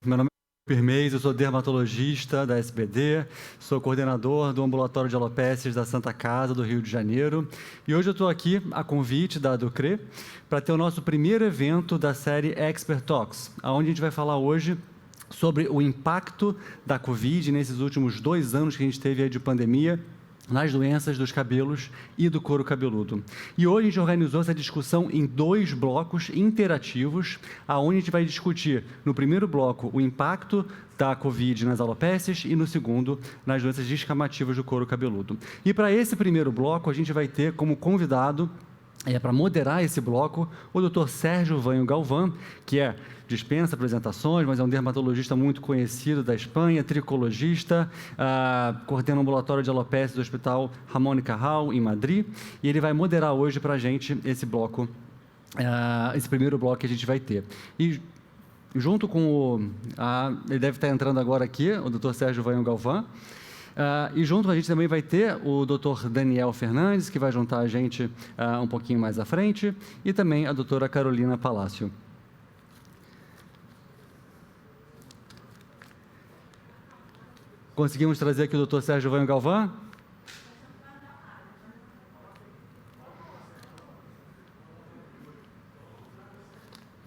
Meu nome é Pirmez, eu sou dermatologista da SBD, sou coordenador do ambulatório de alopécias da Santa Casa do Rio de Janeiro e hoje eu estou aqui a convite da Ducre para ter o nosso primeiro evento da série Expert Talks, onde a gente vai falar hoje sobre o impacto da Covid nesses últimos 2 anos que a gente teve aí de pandemia nas doenças dos cabelos e do couro cabeludo. E hoje a gente organizou essa discussão em 2 blocos interativos, onde a gente vai discutir, no primeiro bloco, o impacto da Covid nas alopécias e, no segundo, nas doenças descamativas do couro cabeludo. E para esse primeiro bloco, a gente vai ter como convidado, para moderar esse bloco, o Dr. Sérgio Vanho Galván, que dispensa apresentações, mas é um dermatologista muito conhecido da Espanha, tricologista, coordena o ambulatório de alopécia do Hospital Ramón y Cajal, em Madrid, e ele vai moderar hoje para a gente esse bloco, esse primeiro bloco que a gente vai ter. E junto com ele deve estar entrando agora aqui, o Dr. Sérgio Vanho Galván, e junto a gente também vai ter o Dr. Daniel Fernandes, que vai juntar a gente um pouquinho mais à frente, e também a doutora Carolina Palácio. Conseguimos trazer aqui o Dr. Sérgio Vanho Galván?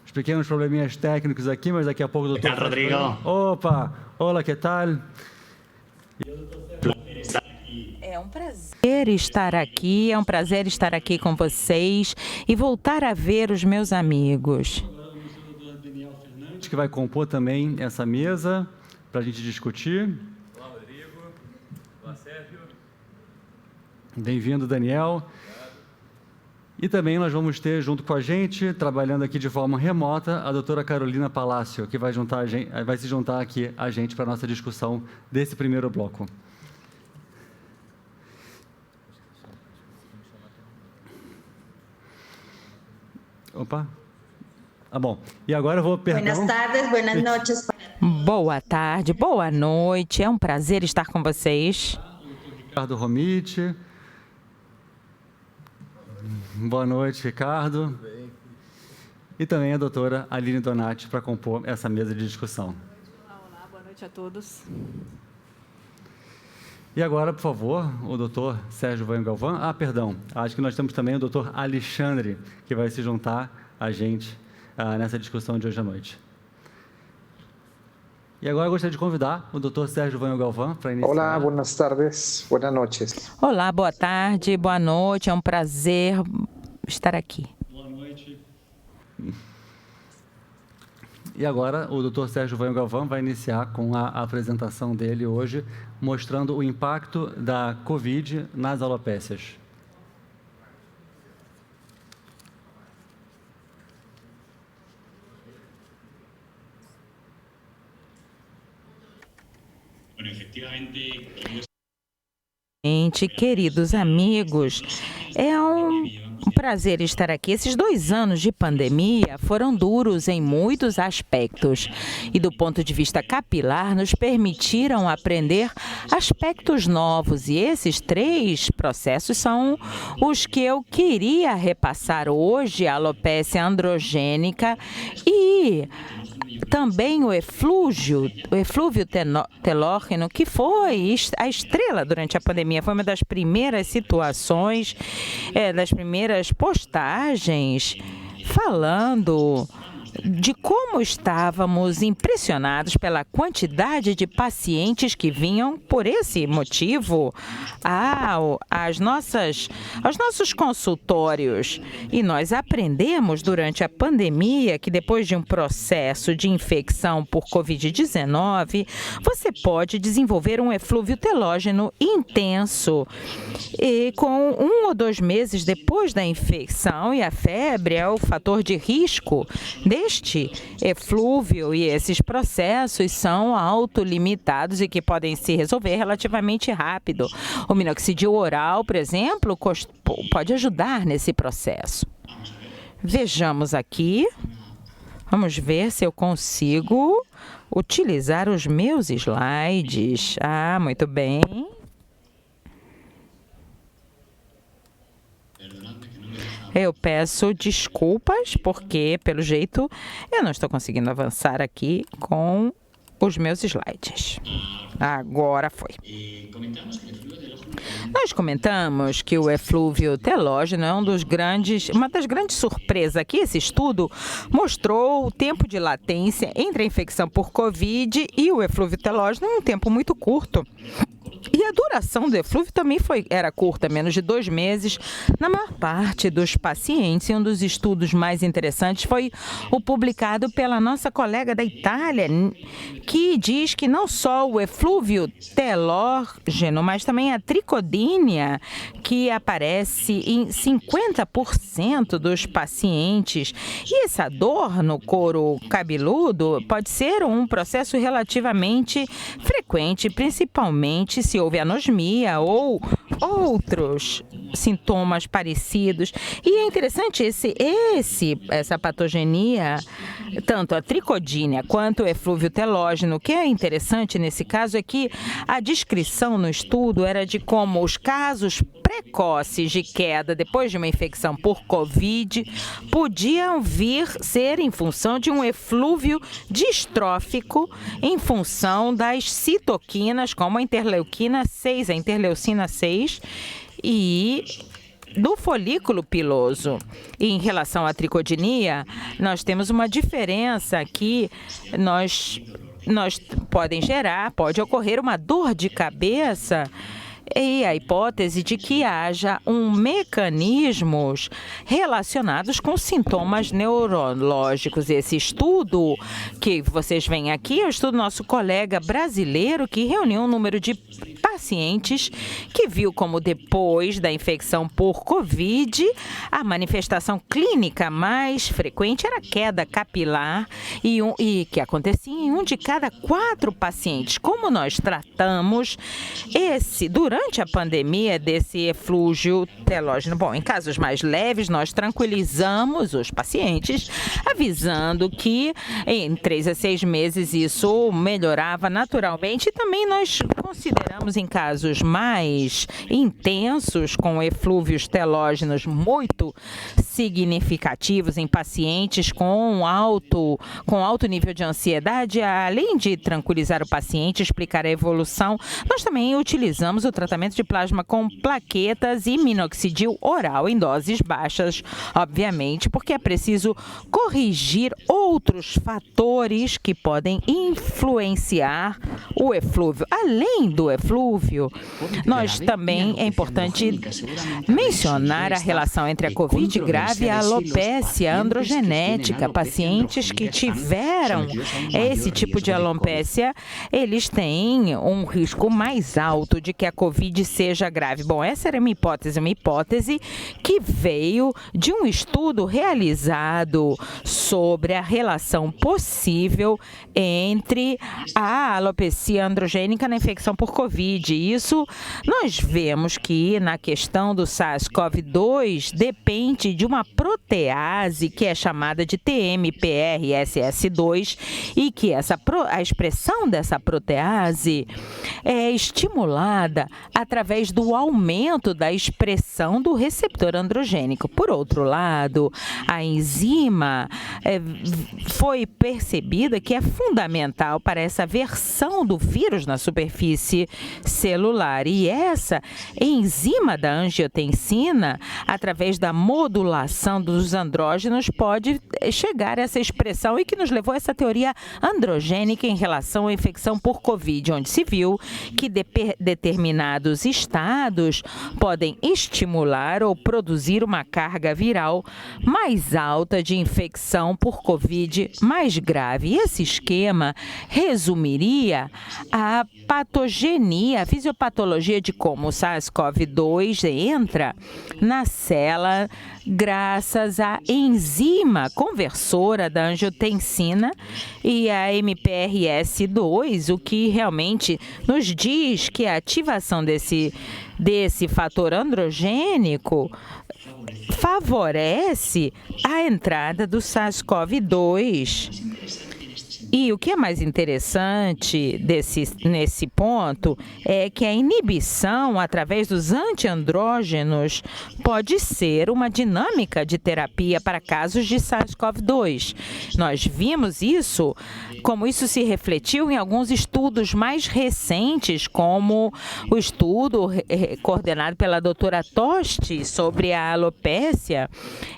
Os pequenos probleminhas técnicos aqui, mas daqui a pouco o doutor... Que tal, Rodrigo? Opa! Olá, que tal? É um prazer estar aqui, é um prazer estar aqui com vocês e voltar a ver os meus amigos. Que vai compor também essa mesa para a gente discutir. Olá, Rodrigo. Olá, Sérgio. Bem-vindo, Daniel. Obrigado. E também nós vamos ter junto com a gente, trabalhando aqui de forma remota, a doutora Carolina Palácio, que vai se juntar aqui a gente para a nossa discussão desse primeiro bloco. Opa. Bom. E agora eu vou perguntar... Buenas tardes, buenas noches. Boa tarde, boa noite. É um prazer estar com vocês. Ricardo Romiti. Boa noite, Ricardo. Tudo bem? E também a doutora Aline Donati para compor essa mesa de discussão. Olá, boa noite a todos. E agora, por favor, o doutor Sérgio Vanho Galván. Perdão, acho que nós temos também o doutor Alexandre, que vai se juntar a gente nessa discussão de hoje à noite. E agora eu gostaria de convidar o doutor Sérgio Vanho Galván para iniciar. Olá, boas tardes, boas noites. Olá, boa tarde, boa noite. É um prazer estar aqui. Boa noite. E agora o doutor Sérgio Vanho Galván vai iniciar com a apresentação dele hoje, mostrando o impacto da Covid nas alopécias. Queridos amigos, é um prazer estar aqui. Esses 2 anos de pandemia foram duros em muitos aspectos e, do ponto de vista capilar, nos permitiram aprender aspectos novos. E esses 3 processos são os que eu queria repassar hoje: a alopécia androgênica e também o eflúvio telógeno, que foi a estrela durante a pandemia. Foi uma das primeiras situações, das primeiras postagens, falando de como estávamos impressionados pela quantidade de pacientes que vinham por esse motivo aos nossos consultórios. E nós aprendemos durante a pandemia que depois de um processo de infecção por Covid-19, você pode desenvolver um eflúvio telógeno intenso. E com 1 ou 2 meses depois da infecção, e a febre é o fator de risco deste eflúvio, e esses processos são autolimitados e que podem se resolver relativamente rápido. O minoxidil oral, por exemplo, pode ajudar nesse processo. Vejamos aqui. Vamos ver se eu consigo utilizar os meus slides. Muito bem. Eu peço desculpas, porque, pelo jeito, eu não estou conseguindo avançar aqui com os meus slides. Agora foi. Nós comentamos que o eflúvio telógeno é uma das grandes surpresas aqui. Esse estudo mostrou o tempo de latência entre a infecção por Covid e o eflúvio telógeno em um tempo muito curto. E a duração do eflúvio também era curta, menos de 2 meses, na maior parte dos pacientes. E um dos estudos mais interessantes foi o publicado pela nossa colega da Itália, que diz que não só o eflúvio telógeno, mas também a tricodínia, que aparece em 50% dos pacientes. E essa dor no couro cabeludo pode ser um processo relativamente frequente, principalmente se houve anosmia ou outros sintomas parecidos. E é interessante essa patogenia, tanto a tricodínia quanto o eflúvio telógeno. O que é interessante nesse caso é que a descrição no estudo era de como os casos precoces de queda depois de uma infecção por Covid podiam ser em função de um eflúvio distrófico em função das citoquinas, como a interleucina 6, a interleucina 6 e do folículo piloso. E em relação à tricodinia, nós temos uma diferença aqui. Pode ocorrer uma dor de cabeça e a hipótese de que haja mecanismos relacionados com sintomas neurológicos. Esse estudo que vocês veem aqui é o estudo do nosso colega brasileiro que reuniu um número de pacientes que viu como depois da infecção por Covid, a manifestação clínica mais frequente era queda capilar e que acontecia em 1 de cada 4 pacientes. Como nós tratamos durante a pandemia desse eflúvio telógeno? Bom, em casos mais leves, nós tranquilizamos os pacientes, avisando que em 3 a 6 meses isso melhorava naturalmente. E também nós consideramos em casos mais intensos, com eflúvios telógenos muito significativos em pacientes com alto nível de ansiedade, além de tranquilizar o paciente, explicar a evolução, nós também utilizamos o tratamento de plasma com plaquetas e minoxidil oral em doses baixas, obviamente, porque é preciso corrigir outros fatores que podem influenciar o eflúvio. Além do eflúvio, nós também é importante mencionar a relação entre a Covid grave e a alopécia androgenética. Pacientes que tiveram esse tipo de alopécia, eles têm um risco mais alto de que a Covid seja grave. Bom, essa era uma hipótese que veio de um estudo realizado sobre a relação possível entre a alopecia androgênica na infecção por Covid. Isso nós vemos que na questão do SARS-CoV-2 depende de uma protease que é chamada de TMPRSS2 e que a expressão dessa protease é estimulada através do aumento da expressão do receptor androgênico. Por outro lado, a enzima foi percebida que é fundamental para essa versão do vírus na superfície celular. E essa enzima da angiotensina, através da modulação dos andrógenos, pode chegar a essa expressão e que nos levou a essa teoria androgênica em relação à infecção por Covid, onde se viu que determinados estados podem estimular ou produzir uma carga viral mais alta de infecção por Covid mais grave. E esse esquema resumiria a patogenia, a fisiopatologia de como o SARS-CoV-2 entra na célula graças à enzima conversora da angiotensina e a MPRS2, o que realmente nos diz que a ativação desse fator androgênico favorece a entrada do SARS-CoV-2. E o que é mais interessante nesse ponto é que a inibição através dos antiandrógenos pode ser uma dinâmica de terapia para casos de SARS-CoV-2. Nós vimos isso, como isso se refletiu em alguns estudos mais recentes, como o estudo coordenado pela doutora Tosti sobre a alopécia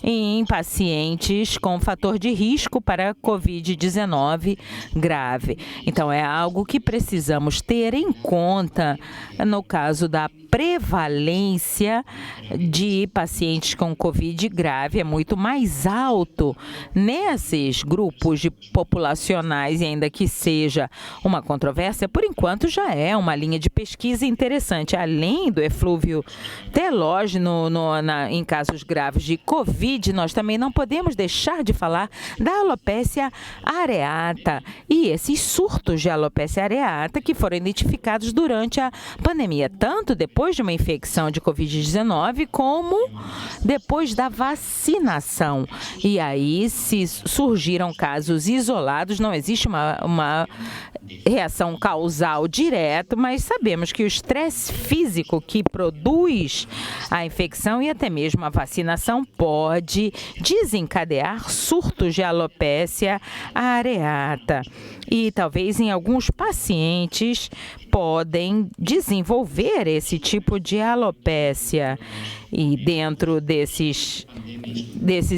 em pacientes com fator de risco para COVID-19 grave. Então, é algo que precisamos ter em conta no caso da prevalência de pacientes com COVID grave, é muito mais alto nesses grupos populacionais, e ainda que seja uma controvérsia, por enquanto já é uma linha de pesquisa interessante. Além do eflúvio telógeno em casos graves de COVID, nós também não podemos deixar de falar da alopécia areata e esses surtos de alopécia areata que foram identificados durante a pandemia, tanto depois de uma infecção de COVID-19 como depois da vacinação. E aí, se surgiram casos isolados, não existe uma reação causal direta, mas sabemos que o estresse físico que produz a infecção e até mesmo a vacinação pode desencadear surtos de alopécia areata. E talvez em alguns pacientes podem desenvolver esse tipo de alopécia. E dentro desses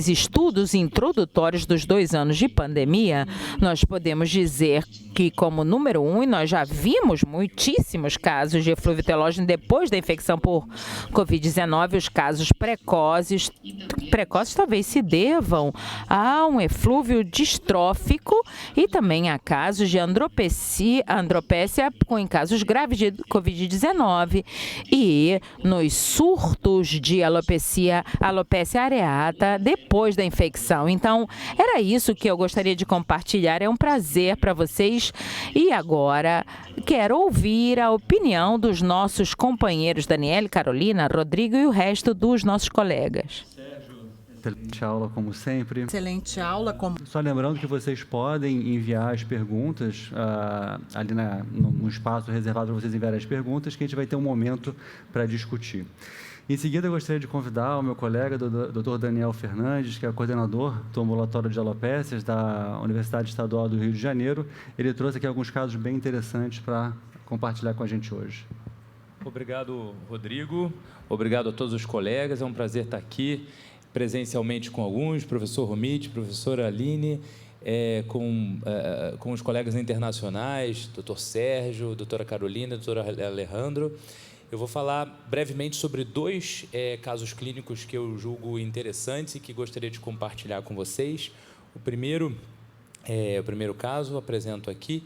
estudos introdutórios dos 2 anos de pandemia, nós podemos dizer que, como número 1, e nós já vimos muitíssimos casos de eflúvio telógeno depois da infecção por COVID-19, os casos precoces talvez se devam a um eflúvio distrófico e também a casos de andropécia em casos graves de COVID-19 e nos surtos de alopecia areata depois da infecção. Então, era isso que eu gostaria de compartilhar. É um prazer para vocês. E agora, quero ouvir a opinião dos nossos companheiros Daniele, Carolina, Rodrigo e o resto dos nossos colegas. Excelente aula, como sempre. Excelente aula. Só lembrando que vocês podem enviar as perguntas ali no espaço reservado para vocês enviarem as perguntas, que a gente vai ter um momento para discutir. Em seguida, eu gostaria de convidar o meu colega, Dr. Daniel Fernandes, que é coordenador do ambulatório de alopécias da Universidade Estadual do Rio de Janeiro. Ele trouxe aqui alguns casos bem interessantes para compartilhar com a gente hoje. Obrigado, Rodrigo. Obrigado a todos os colegas. É um prazer estar aqui presencialmente com alguns, professor Romit, professora Aline, com os colegas internacionais, doutor Sérgio, doutora Carolina, doutora Alejandro. Eu vou falar brevemente sobre 2 casos clínicos que eu julgo interessantes e que gostaria de compartilhar com vocês. O primeiro caso, apresento aqui,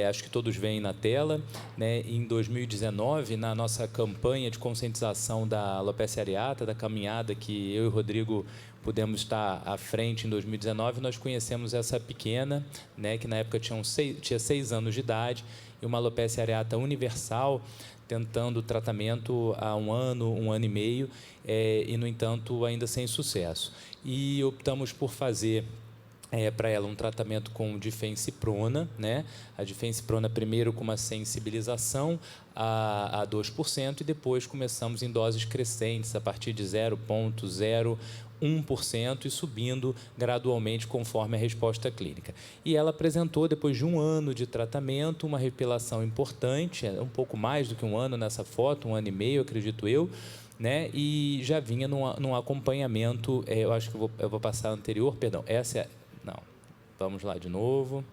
acho que todos veem na tela, né? Em 2019, na nossa campanha de conscientização da alopécia areata, da caminhada que eu e o Rodrigo pudemos estar à frente em 2019, nós conhecemos essa pequena, né, que na época tinha 6 anos de idade, e uma alopécia areata universal, tentando tratamento há um ano e meio, e, no entanto, ainda sem sucesso. E optamos por fazer para ela um tratamento com difenciprona, né? A difenciprona primeiro com uma sensibilização a 2% e depois começamos em doses crescentes a partir de 0,01% e subindo gradualmente conforme a resposta clínica. E ela apresentou, depois de 1 ano de tratamento, uma repilação importante, um pouco mais do que 1 ano nessa foto, 1 ano e meio, acredito eu, né? E já vinha num acompanhamento, eu acho que eu vou passar a anterior, perdão, essa é... Não, vamos lá de novo,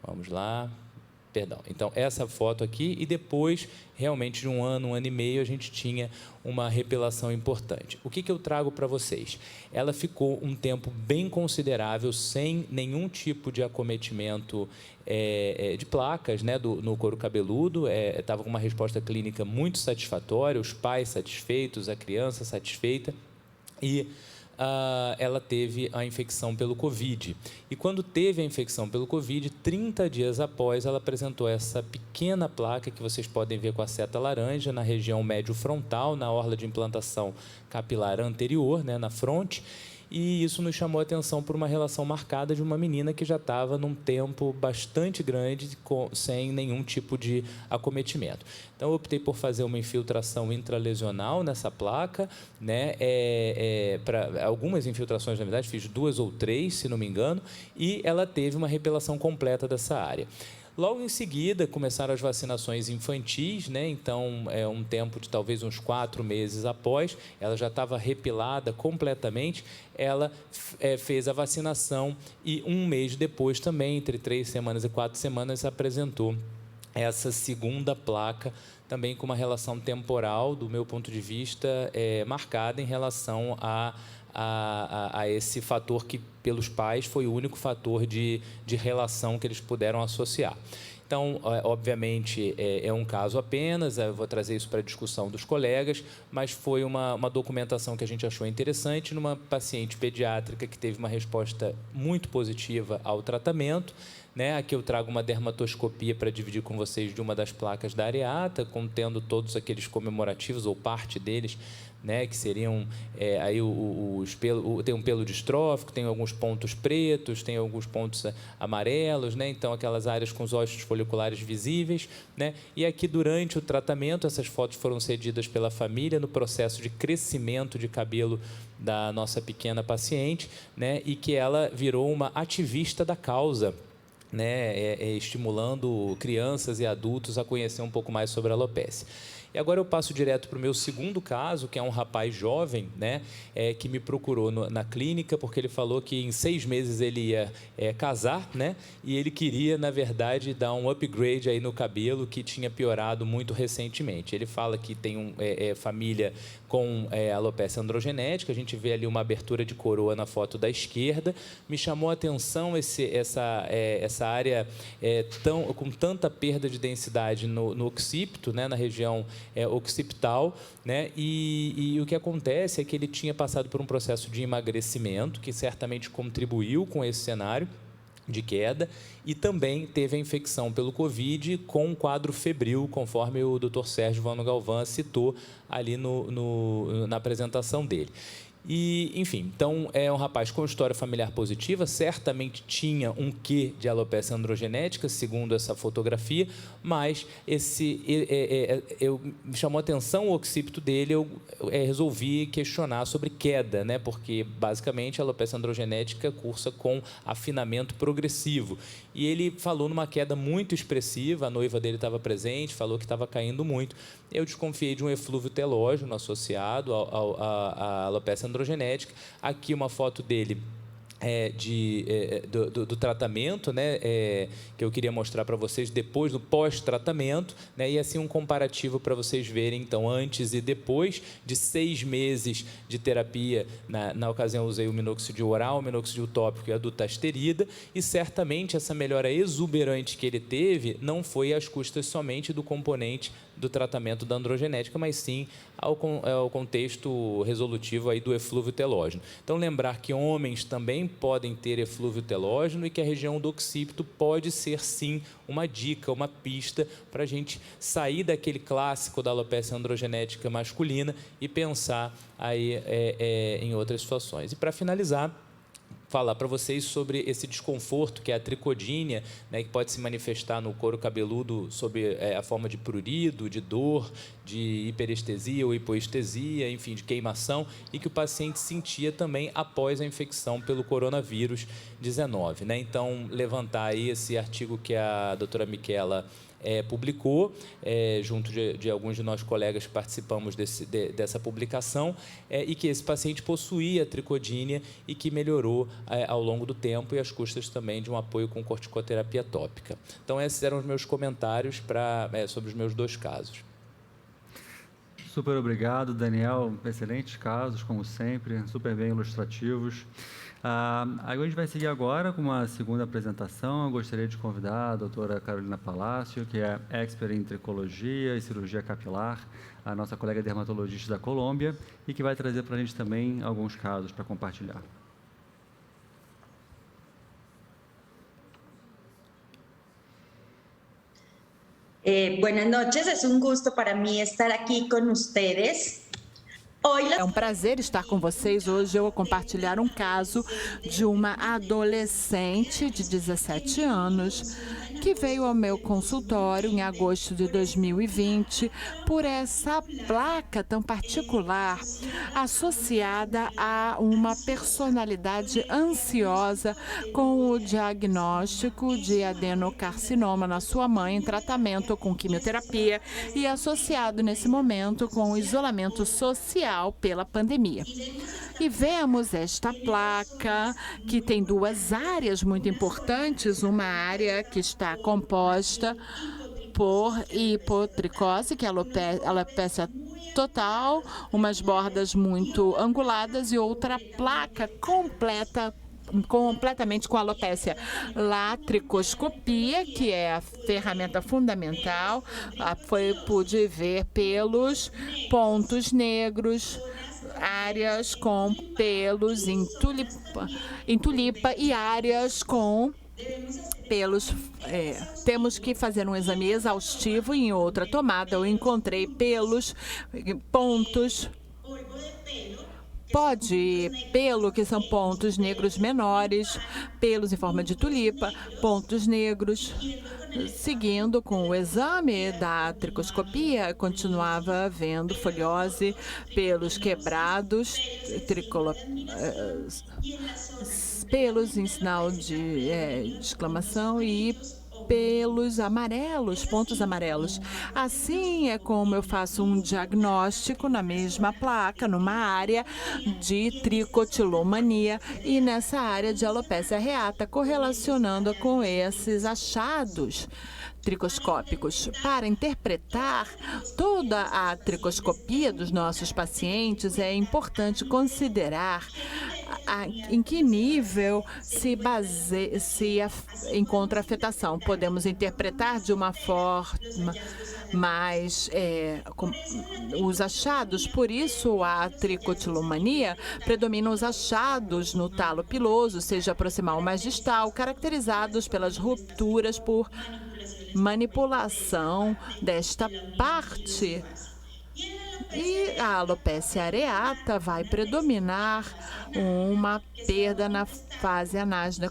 vamos lá, perdão. Então, essa foto aqui, e depois, realmente, de 1 ano e meio, a gente tinha uma repilação importante. O que eu trago para vocês? Ela ficou um tempo bem considerável, sem nenhum tipo de acometimento de placas, né, no couro cabeludo, estava com uma resposta clínica muito satisfatória, os pais satisfeitos, a criança satisfeita, e ela teve a infecção pelo Covid. E quando teve a infecção pelo Covid, 30 dias após, ela apresentou essa pequena placa que vocês podem ver com a seta laranja na região médio frontal, na orla de implantação capilar anterior, né, na fronte. e isso nos chamou a atenção por uma relação marcada de uma menina que já estava num tempo bastante grande, sem nenhum tipo de acometimento. Então, eu optei por fazer uma infiltração intralesional nessa placa, né? Para algumas infiltrações, na verdade, fiz 2 ou 3, se não me engano, e ela teve uma repilação completa dessa área. Logo em seguida, começaram as vacinações infantis, né? Então, um tempo de talvez uns 4 meses após, ela já estava repilada completamente, ela fez a vacinação e 1 mês depois também, entre 3 semanas e 4 semanas, apresentou essa segunda placa, também com uma relação temporal, do meu ponto de vista, marcada em relação a esse fator que, pelos pais, foi o único fator de relação que eles puderam associar. Então, obviamente, é um caso apenas, eu vou trazer isso para a discussão dos colegas, mas foi uma documentação que a gente achou interessante numa paciente pediátrica que teve uma resposta muito positiva ao tratamento, né? Aqui eu trago uma dermatoscopia para dividir com vocês de uma das placas da areata, contendo todos aqueles comemorativos, ou parte deles, né, que seriam aí tem um pelo distrófico, tem alguns pontos pretos, tem alguns pontos amarelos, né, então aquelas áreas com os ossos foliculares visíveis, né, e aqui durante o tratamento essas fotos foram cedidas pela família no processo de crescimento de cabelo da nossa pequena paciente, né, e que ela virou uma ativista da causa, né, estimulando crianças e adultos a conhecer um pouco mais sobre a alopecia. E agora eu passo direto para o meu segundo caso, que é um rapaz jovem, né, que me procurou na clínica, porque ele falou que em 6 meses ele ia casar, né, e ele queria, na verdade, dar um upgrade aí no cabelo que tinha piorado muito recentemente. Ele fala que tem família com alopecia androgenética, a gente vê ali uma abertura de coroa na foto da esquerda. Me chamou a atenção essa área com tanta perda de densidade no occipito, né, na região occipital, né, e o que acontece é que ele tinha passado por um processo de emagrecimento, que certamente contribuiu com esse cenário de queda, e também teve a infecção pelo Covid com um quadro febril, conforme o Dr. Sérgio Vano Galvão citou ali na apresentação dele. E, enfim, então é um rapaz com história familiar positiva, certamente tinha um quê de alopecia androgenética, segundo essa fotografia, mas me chamou a atenção o occipito dele, eu resolvi questionar sobre queda, né? Porque, basicamente, a alopecia androgenética cursa com afinamento progressivo. E ele falou numa queda muito expressiva, a noiva dele estava presente, falou que estava caindo muito. Eu desconfiei de um eflúvio telógeno associado à alopecia androgenética. Aqui uma foto dele do tratamento, né, que eu queria mostrar para vocês depois do pós-tratamento, né, e assim um comparativo para vocês verem, então, antes e depois de 6 meses de terapia. Na ocasião eu usei o minoxidil oral, o minoxidil tópico e a dutasterida, e certamente essa melhora exuberante que ele teve não foi às custas somente do componente do tratamento da androgenética, mas sim ao contexto resolutivo aí do eflúvio telógeno. Então, lembrar que homens também podem ter eflúvio telógeno e que a região do occipito pode ser, sim, uma dica, uma pista para a gente sair daquele clássico da alopecia androgenética masculina e pensar aí em outras situações. E, para finalizar, falar para vocês sobre esse desconforto que é a tricodínia, né, que pode se manifestar no couro cabeludo sob a forma de prurido, de dor, de hiperestesia ou hipoestesia, enfim, de queimação, e que o paciente sentia também após a infecção pelo coronavírus 19. Né? Então, levantar aí esse artigo que a doutora Michela publicou, junto de alguns de nós colegas que participamos dessa publicação, e que esse paciente possuía tricodínia e que melhorou ao longo do tempo e às custas também de um apoio com corticoterapia tópica. Então, esses eram os meus comentários sobre os meus 2 casos. Super obrigado, Daniel. Excelentes casos, como sempre, super bem ilustrativos. A gente vai seguir agora com uma segunda apresentação. Eu gostaria de convidar a doutora Carolina Palácio, que é expert em tricologia e cirurgia capilar, a nossa colega dermatologista da Colômbia, e que vai trazer para a gente também alguns casos para compartilhar. Buenas noches, es un gusto para mí estar aquí con ustedes. É um prazer estar com vocês. Hoje eu vou compartilhar um caso de uma adolescente de 17 anos que veio ao meu consultório em agosto de 2020 por essa placa tão particular associada a uma personalidade ansiosa com o diagnóstico de adenocarcinoma na sua mãe, em tratamento com quimioterapia e associado nesse momento com o isolamento social pela pandemia. E vemos esta placa que tem duas áreas muito importantes, uma área que está composta por hipotricose, que é alopecia total, umas bordas muito anguladas e outra placa completamente com alopecia. Latricoscopia, que é a ferramenta fundamental, pude ver pelos, pontos negros, áreas com pelos em tulipa e áreas com pelos. Temos que fazer um exame exaustivo. Em outra tomada eu encontrei pelos, pontos. Pelo, que são pontos negros menores, pelos em forma de tulipa, pontos negros. Seguindo com o exame da tricoscopia, continuava vendo foliose, pelos quebrados, pelos em sinal de exclamação e pelos amarelos, pontos amarelos. Assim é como eu faço um diagnóstico na mesma placa, numa área de tricotilomania e nessa área de alopecia areata, correlacionando com esses achados tricoscópicos. Para interpretar toda a tricoscopia dos nossos pacientes, é importante considerar em que nível se encontra a afetação. Podemos interpretar de uma forma mais os achados, por isso a tricotilomania predominam os achados no talo piloso, seja proximal ou mais distal, caracterizados pelas rupturas por manipulação desta parte. E a alopecia areata vai predominar uma perda na fase anágena,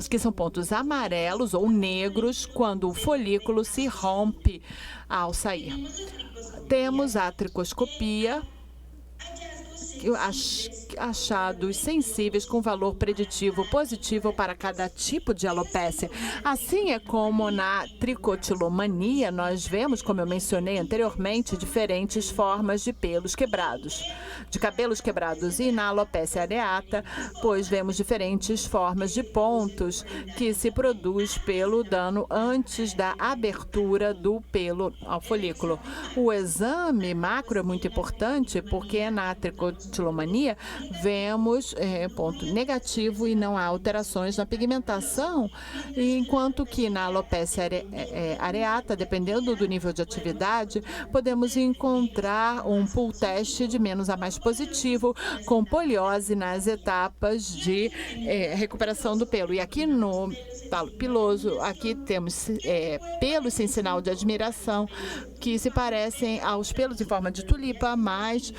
que são pontos amarelos ou negros quando o folículo se rompe ao sair. Temos a tricoscopia, achados sensíveis com valor preditivo positivo para cada tipo de alopecia. Assim é como na tricotilomania nós vemos, como eu mencionei anteriormente, diferentes formas de cabelos quebrados, e na alopecia areata, pois vemos diferentes formas de pontos que se produz pelo dano antes da abertura do pelo ao folículo. O exame macro é muito importante porque na tricotilomania vemos ponto negativo e não há alterações na pigmentação, enquanto que na alopecia areata, dependendo do nível de atividade, podemos encontrar um pull test de menos a mais positivo, com poliose nas etapas de recuperação do pelo. E aqui no talo piloso, aqui temos pelos sem sinal de admiração, que se parecem aos pelos em forma de tulipa, mas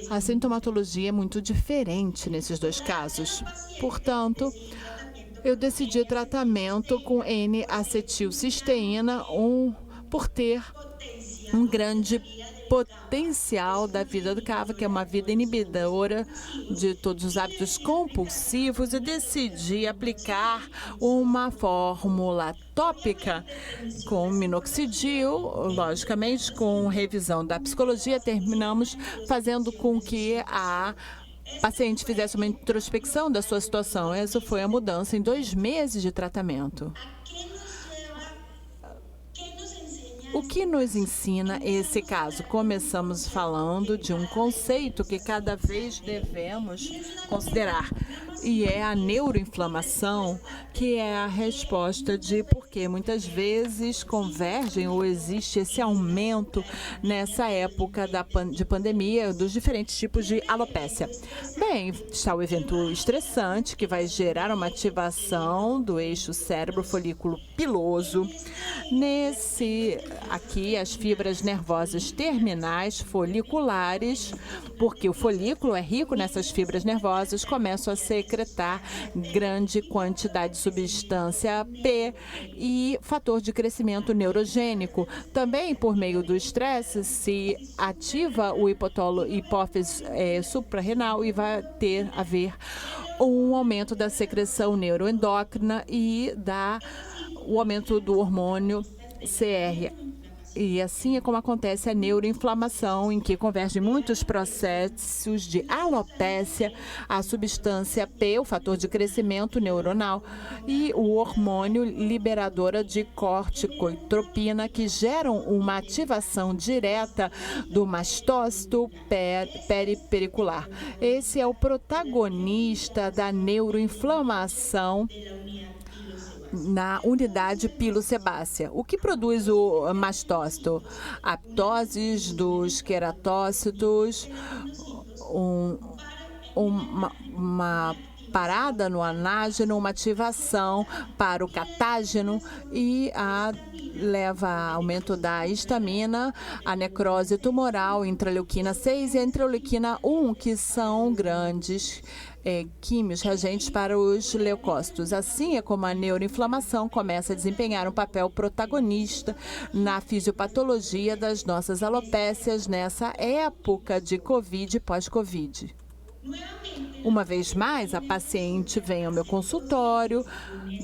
a sintomatologia é muito diferente nesses dois casos. Portanto, eu decidi tratamento com N-acetilcisteína, por ter um grande potencial da vida do cava, que é uma vida inibidora de todos os hábitos compulsivos, e decidi aplicar uma fórmula tópica com minoxidil. Logicamente, com revisão da psicologia, terminamos fazendo com que a paciente fizesse uma introspecção da sua situação. Essa foi a mudança em 2 meses de tratamento. O que nos ensina esse caso? Começamos falando de um conceito que cada vez devemos considerar, e é a neuroinflamação, que é a resposta de por que muitas vezes convergem ou existe esse aumento nessa época de pandemia dos diferentes tipos de alopecia. Bem, está o evento estressante, que vai gerar uma ativação do eixo cérebro-folículo piloso. aqui as fibras nervosas terminais foliculares, porque o folículo é rico nessas fibras nervosas, começam a secretar grande quantidade de substância P e fator de crescimento neurogênico. Também, por meio do estresse, se ativa o hipófise suprarrenal e vai haver um aumento da secreção neuroendócrina e o aumento do hormônio CR. E assim é como acontece a neuroinflamação, em que convergem muitos processos de alopécia, a substância P, o fator de crescimento neuronal, e o hormônio liberadora de corticotropina, que geram uma ativação direta do mastócito peripericular. Esse é o protagonista da neuroinflamação na unidade pilosebácea. O que produz o mastócito? Aptoses dos queratócitos, uma parada no anágeno, uma ativação para o catágeno e leva a aumento da histamina, a necrose tumoral, intraleuquina 6 e a interleuquina 1, que são grandes químios reagentes para os leucócitos. Assim é como a neuroinflamação começa a desempenhar um papel protagonista na fisiopatologia das nossas alopécias nessa época de Covid e pós-Covid. Uma vez mais, a paciente vem ao meu consultório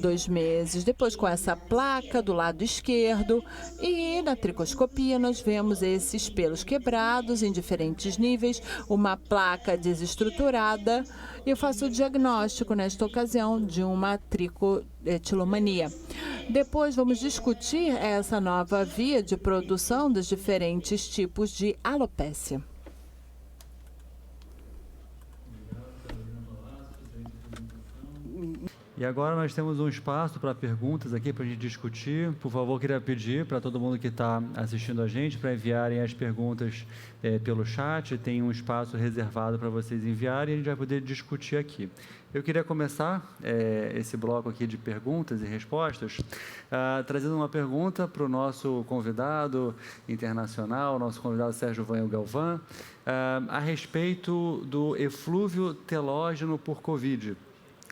2 meses depois com essa placa do lado esquerdo e na tricoscopia nós vemos esses pelos quebrados em diferentes níveis, uma placa desestruturada e eu faço o diagnóstico nesta ocasião de uma tricotilomania. Depois vamos discutir essa nova via de produção dos diferentes tipos de alopécia. E agora nós temos um espaço para perguntas aqui para a gente discutir. Por favor, queria pedir para todo mundo que está assistindo a gente para enviarem as perguntas pelo chat. Tem um espaço reservado para vocês enviarem e a gente vai poder discutir aqui. Eu queria começar esse bloco aqui de perguntas e respostas trazendo uma pergunta para o nosso convidado internacional, nosso convidado Sérgio Vanho Galvão, a respeito do eflúvio telógeno por Covid.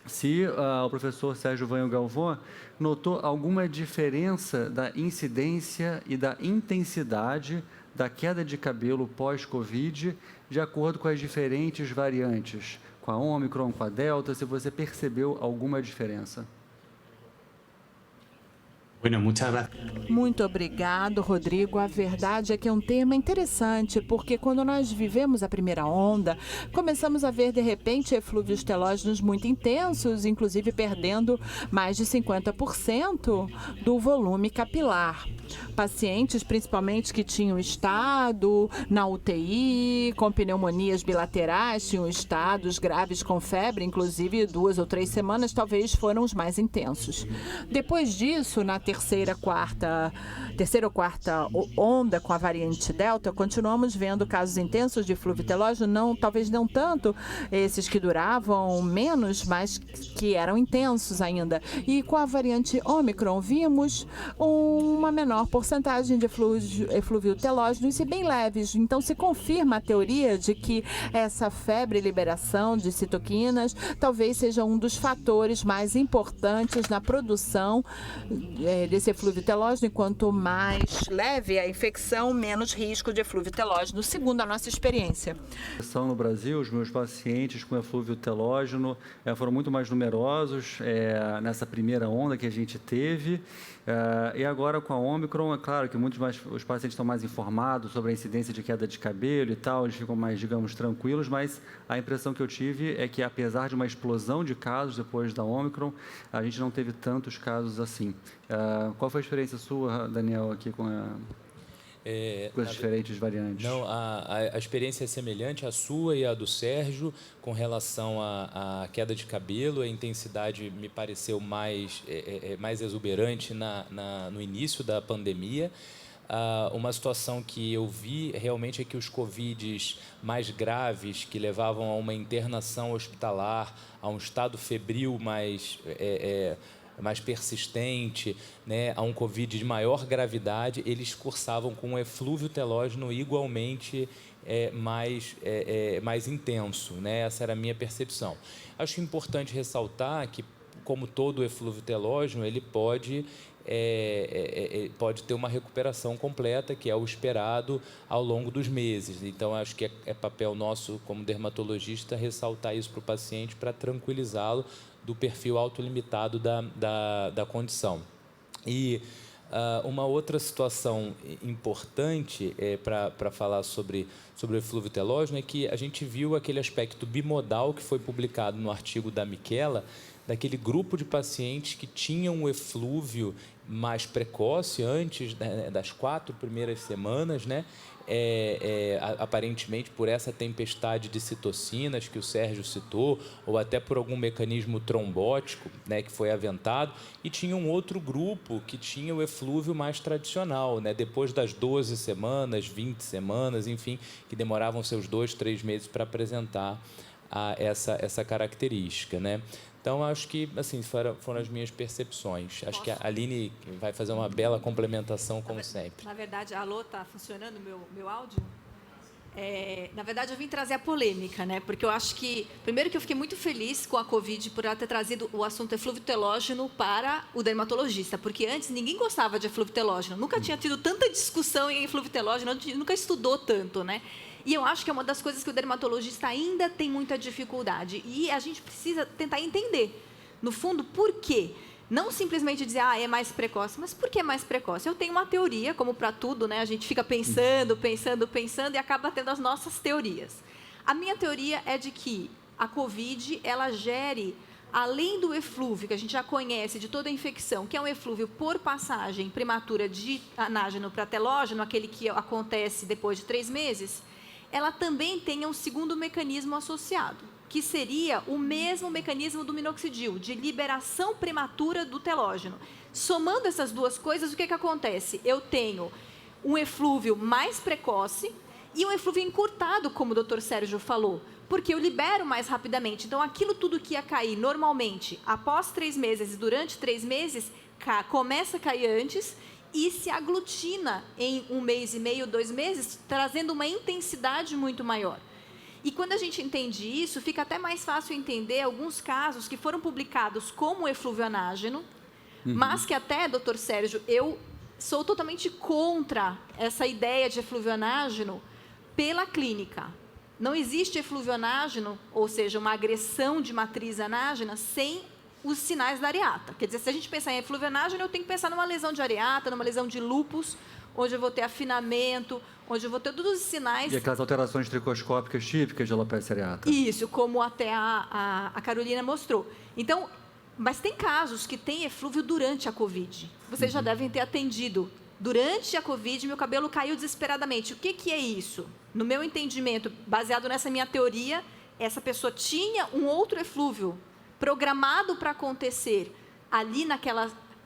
Se o professor Sérgio Vanho Galvão notou alguma diferença da incidência e da intensidade da queda de cabelo pós-Covid de acordo com as diferentes variantes, com a Ômicron, com a Delta, se você percebeu alguma diferença. Muito obrigado, Rodrigo. A verdade é que é um tema interessante, porque quando nós vivemos a primeira onda, começamos a ver, de repente, eflúvios telógenos muito intensos, inclusive perdendo mais de 50% do volume capilar. Pacientes, principalmente, que tinham estado na UTI, com pneumonias bilaterais, tinham estados graves com febre, inclusive 2 ou 3 semanas, talvez foram os mais intensos. Depois disso, na terceira ou quarta onda com a variante Delta, continuamos vendo casos intensos de eflúvio telógeno, talvez não tanto esses que duravam menos, mas que eram intensos ainda. E com a variante Ômicron, vimos uma menor porcentagem de eflúvio telógeno, e bem leves. Então, se confirma a teoria de que essa febre e liberação de citoquinas talvez seja um dos fatores mais importantes na produção desse eflúvio telógeno, e quanto mais leve a infecção, menos risco de eflúvio telógeno, segundo a nossa experiência. No Brasil, os meus pacientes com eflúvio telógeno foram muito mais numerosos nessa primeira onda que a gente teve, e agora com a Ômicron, é claro que os pacientes estão mais informados sobre a incidência de queda de cabelo e tal, eles ficam mais, digamos, tranquilos, mas a impressão que eu tive é que, apesar de uma explosão de casos depois da Ômicron, a gente não teve tantos casos assim. Qual foi a experiência sua, Daniel, aqui com as diferentes variantes? Não, a experiência é semelhante à sua e à do Sérgio com relação à queda de cabelo. A intensidade me pareceu mais exuberante no início da pandemia. Uma situação que eu vi realmente é que os Covids mais graves, que levavam a uma internação hospitalar, a um estado febril mais mais persistente, né, a um Covid de maior gravidade, eles cursavam com um eflúvio telógeno igualmente mais intenso, né? Essa era a minha percepção. Acho importante ressaltar que, como todo eflúvio telógeno, ele pode ter uma recuperação completa, que é o esperado ao longo dos meses. Então, acho que é papel nosso, como dermatologista, ressaltar isso para o paciente para tranquilizá-lo do perfil autolimitado da condição. E uma outra situação importante para falar sobre o eflúvio telógeno é que a gente viu aquele aspecto bimodal que foi publicado no artigo da Michela, daquele grupo de pacientes que tinham o eflúvio mais precoce, antes das 4 primeiras semanas, né? Aparentemente por essa tempestade de citocinas que o Sérgio citou, ou até por algum mecanismo trombótico, né, que foi aventado, e tinha um outro grupo que tinha o eflúvio mais tradicional, né, depois das 12 semanas, 20 semanas, enfim, que demoravam seus 2, 3 meses para apresentar essa característica, né? Então, acho que assim, foram as minhas percepções. Acho que a Aline vai fazer uma bela complementação, como sempre. Na verdade, alô, está funcionando o meu áudio? Na verdade, eu vim trazer a polêmica, né? Porque eu acho que, primeiro que eu fiquei muito feliz com a Covid por ela ter trazido o assunto eflúvio telógeno para o dermatologista, porque antes ninguém gostava de eflúvio telógeno, nunca tinha tido tanta discussão em eflúvio telógeno, nunca estudou tanto, né? E eu acho que é uma das coisas que o dermatologista ainda tem muita dificuldade. E a gente precisa tentar entender, no fundo, por quê. Não simplesmente dizer, é mais precoce, mas por que é mais precoce? Eu tenho uma teoria, como para tudo, né? A gente fica pensando e acaba tendo as nossas teorias. A minha teoria é de que a Covid, ela gere, além do eflúvio, que a gente já conhece de toda a infecção, que é um eflúvio por passagem prematura de anágeno para telógeno, aquele que acontece depois de 3 meses, ela também tem um segundo mecanismo associado, que seria o mesmo mecanismo do minoxidil, de liberação prematura do telógeno. Somando essas duas coisas, o que acontece? Eu tenho um eflúvio mais precoce e um eflúvio encurtado, como o Dr. Sérgio falou, porque eu libero mais rapidamente. Então, aquilo tudo que ia cair normalmente após 3 meses e durante 3 meses, começa a cair antes e se aglutina em 1 mês e meio, 2 meses, trazendo uma intensidade muito maior. E quando a gente entende isso, fica até mais fácil entender alguns casos que foram publicados como eflúvio anágeno, mas que até, doutor Sérgio, eu sou totalmente contra essa ideia de eflúvio anágeno pela clínica. Não existe eflúvio anágeno, ou seja, uma agressão de matriz anágena, sem os sinais da areata. Quer dizer, se a gente pensar em eflúvio anágeno, eu tenho que pensar numa lesão de areata, numa lesão de lúpus, onde eu vou ter afinamento, onde eu vou ter todos os sinais. E aquelas alterações tricoscópicas típicas de alopecia areata. Isso, como até a Carolina mostrou. Então, mas tem casos que tem eflúvio durante a Covid. Vocês já devem ter atendido. Durante a Covid, meu cabelo caiu desesperadamente. O que é isso? No meu entendimento, baseado nessa minha teoria, essa pessoa tinha um outro eflúvio programado para acontecer ali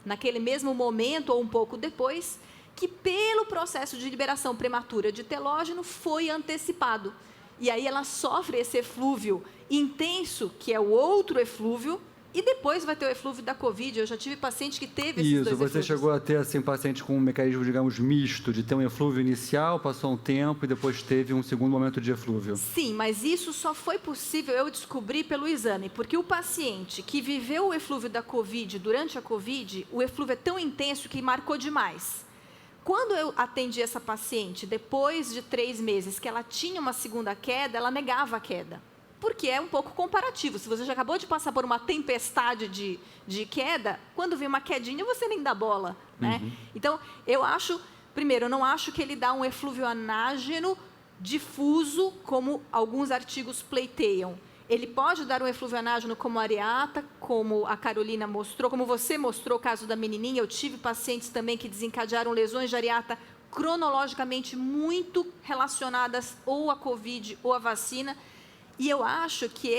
naquele mesmo momento ou um pouco depois, que pelo processo de liberação prematura de telógeno foi antecipado. E aí ela sofre esse eflúvio intenso, que é o outro eflúvio, e depois vai ter o eflúvio da Covid. Eu já tive paciente que teve esses dois eflúvios. Você chegou a ter assim, paciente com um mecanismo, digamos, misto, de ter um eflúvio inicial, passou um tempo e depois teve um segundo momento de eflúvio. Sim, mas isso só foi possível eu descobrir pelo exame, porque o paciente que viveu o eflúvio da Covid durante a Covid, o eflúvio é tão intenso que marcou demais. Quando eu atendi essa paciente, depois de 3 meses, que ela tinha uma segunda queda, ela negava a queda. Porque é um pouco comparativo. Se você já acabou de passar por uma tempestade de queda, quando vem uma quedinha, você nem dá bola, né? Então, eu acho, primeiro, eu não acho que ele dá um eflúvio anágeno difuso, como alguns artigos pleiteiam. Ele pode dar um eflúvio anágeno como a areata, como a Carolina mostrou, como você mostrou o caso da menininha. Eu tive pacientes também que desencadearam lesões de areata cronologicamente muito relacionadas ou à Covid ou à vacina. E eu acho que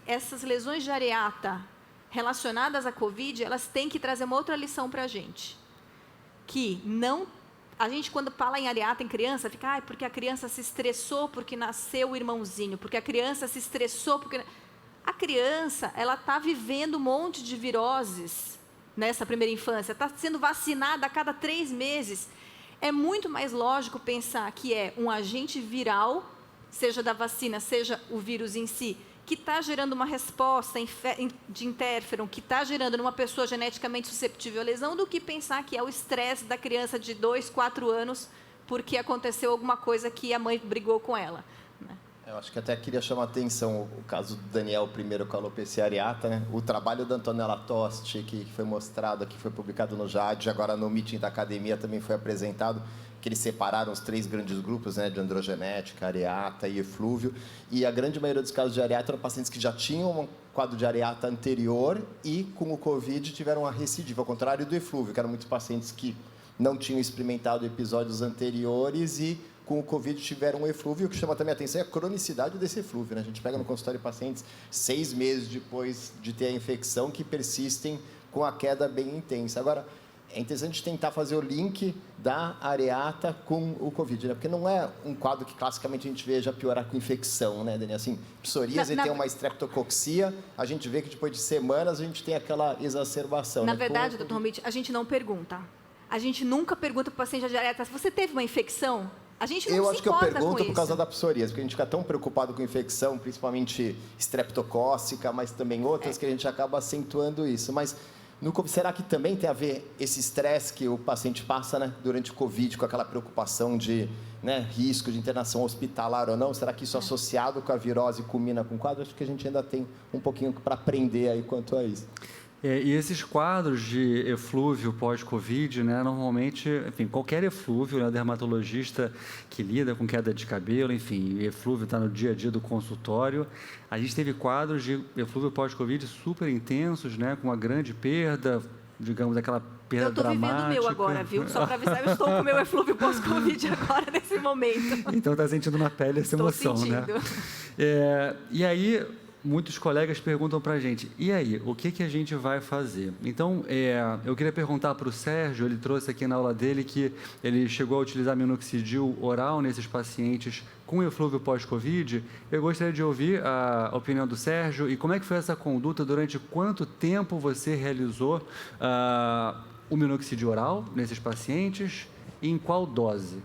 essas lesões de areata relacionadas à Covid, elas têm que trazer uma outra lição para a gente. Que não... A gente, quando fala em areata em criança, fica, porque a criança se estressou porque nasceu o irmãozinho, porque a criança se estressou porque... A criança, ela está vivendo um monte de viroses nessa primeira infância, está sendo vacinada a cada 3 meses. É muito mais lógico pensar que é um agente viral, seja da vacina, seja o vírus em si, que está gerando uma resposta de interferon, que está gerando numa pessoa geneticamente susceptível à lesão, do que pensar que é o estresse da criança de 2, 4 anos, porque aconteceu alguma coisa que a mãe brigou com ela. Eu acho que até queria chamar a atenção o caso do Daniel primeiro com a alopecia areata, né? O trabalho da Antonella Tosti, que foi mostrado aqui, foi publicado no JAD, agora no meeting da academia também foi apresentado, que eles separaram os 3 grandes grupos, né, de androgenética, areata e eflúvio, e a grande maioria dos casos de areata eram pacientes que já tinham um quadro de areata anterior e, com o Covid, tiveram uma recidiva, ao contrário do eflúvio, que eram muitos pacientes que não tinham experimentado episódios anteriores e, com o Covid, tiveram um eflúvio. O que chama também a atenção é a cronicidade desse eflúvio, né? A gente pega no consultório de pacientes 6 meses depois de ter a infecção que persistem com a queda bem intensa. Agora, é interessante tentar fazer o link da areata com o Covid, né? Porque não é um quadro que classicamente a gente veja piorar com infecção, né, Dani? Assim, psoríase tem uma estreptococcia, a gente vê que depois de semanas a gente tem aquela exacerbação. Na né? verdade, doutor Romiti, a gente não pergunta. A gente nunca pergunta para o paciente de areata, se você teve uma infecção? A gente não se importa com isso. Eu acho que eu pergunto por causa da psoríase, porque a gente fica tão preocupado com infecção, principalmente estreptocócica, mas também outras, que a gente acaba acentuando isso. Mas será que também tem a ver esse estresse que o paciente passa, né, durante o Covid, com aquela preocupação de, né, risco de internação hospitalar ou não? Será que isso associado com a virose culmina com o quadro? Acho que a gente ainda tem um pouquinho para aprender aí quanto a isso. E esses quadros de eflúvio pós-Covid, né, normalmente, enfim, qualquer eflúvio, né, dermatologista que lida com queda de cabelo, enfim, eflúvio está no dia a dia do consultório. A gente teve quadros de eflúvio pós-Covid super intensos, né, com uma grande perda, digamos, aquela perda dramática. Eu estou vivendo o meu agora, viu? Só para avisar, eu estou com o meu eflúvio pós-Covid agora, nesse momento. Então, está sentindo na pele essa emoção, né? E aí, muitos colegas perguntam para a gente, e aí, o que a gente vai fazer? Então, eu queria perguntar para o Sérgio, ele trouxe aqui na aula dele que ele chegou a utilizar minoxidil oral nesses pacientes com eflúvio pós-Covid. Eu gostaria de ouvir a opinião do Sérgio e como é que foi essa conduta, durante quanto tempo você realizou o minoxidil oral nesses pacientes e em qual dose?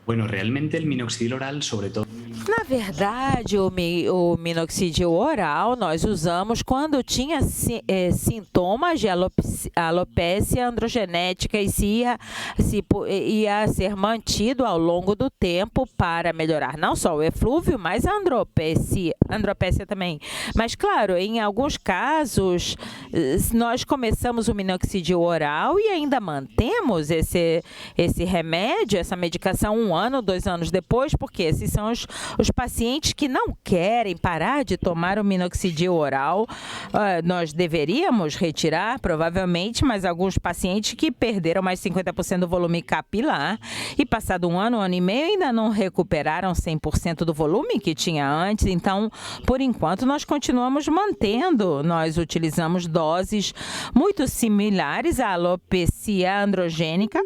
Bueno, realmente el minoxidil oral, sobre todo... Na verdade, o minoxidil oral nós usamos quando tinha sintomas de alopecia androgenética e ia ser mantido ao longo do tempo para melhorar não só o eflúvio, mas a andropécia também. Mas, claro, em alguns casos, nós começamos o minoxidil oral e ainda mantemos esse remédio, essa medicação 1 ano, 2 anos depois, porque esses são os pacientes que não querem parar de tomar o minoxidil oral. Nós deveríamos retirar, provavelmente, mas alguns pacientes que perderam mais de 50% do volume capilar e passado 1 ano, 1 ano e meio, ainda não recuperaram 100% do volume que tinha antes. Então, por enquanto, nós continuamos mantendo. Nós utilizamos doses muito similares à alopecia androgênica.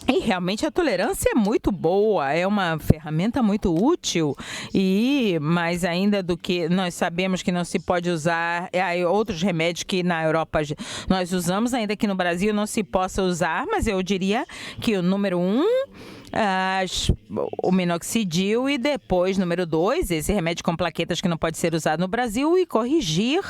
E realmente a tolerância é muito boa, é uma ferramenta muito útil, mais ainda do que nós sabemos que não se pode usar, há outros remédios que na Europa nós usamos, ainda que no Brasil não se possa usar, mas eu diria que o número 1, o minoxidil, e depois, número 2, esse remédio com plaquetas que não pode ser usado no Brasil, e corrigir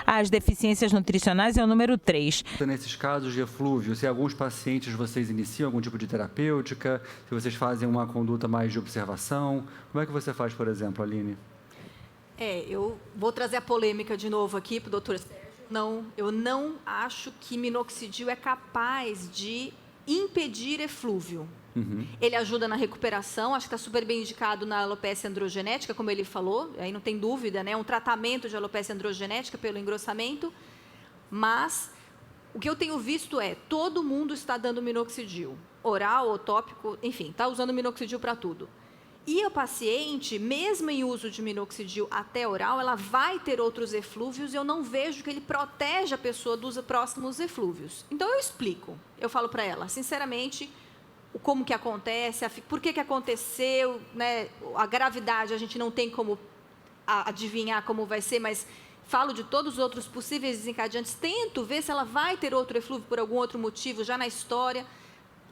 as deficiências nutricionais é o número 3. Nesses casos de eflúvio, se alguns pacientes vocês iniciam algum tipo de terapêutica, se vocês fazem uma conduta mais de observação, como é que você faz, por exemplo, Aline? Eu vou trazer a polêmica de novo aqui para o doutor Sérgio. Não, eu não acho que minoxidil é capaz de impedir eflúvio. Uhum. Ele ajuda na recuperação, acho que está super bem indicado na alopecia androgenética, como ele falou, aí não tem dúvida, né? Um tratamento de alopecia androgenética pelo engrossamento, mas o que eu tenho visto todo mundo está dando minoxidil, oral ou tópico, enfim, está usando minoxidil para tudo. E a paciente, mesmo em uso de minoxidil até oral, ela vai ter outros eflúvios e eu não vejo que ele protege a pessoa dos próximos eflúvios. Então, eu explico, eu falo para ela, sinceramente, como que acontece, por que aconteceu, né? A gravidade a gente não tem como adivinhar como vai ser, mas falo de todos os outros possíveis desencadeantes, tento ver se ela vai ter outro eflúvio por algum outro motivo já na história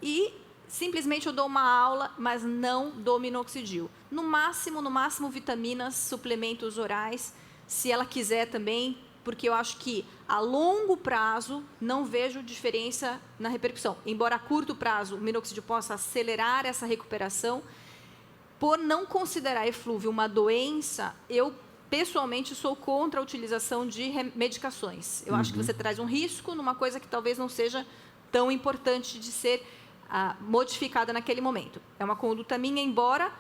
e simplesmente eu dou uma aula, mas não dou minoxidil. No máximo, vitaminas, suplementos orais, se ela quiser também, porque eu acho que a longo prazo não vejo diferença na repercussão. Embora a curto prazo o minoxidil possa acelerar essa recuperação, por não considerar eflúvio uma doença, eu pessoalmente sou contra a utilização de medicações. Eu acho que você traz um risco numa coisa que talvez não seja tão importante de ser modificada naquele momento. É uma conduta minha, embora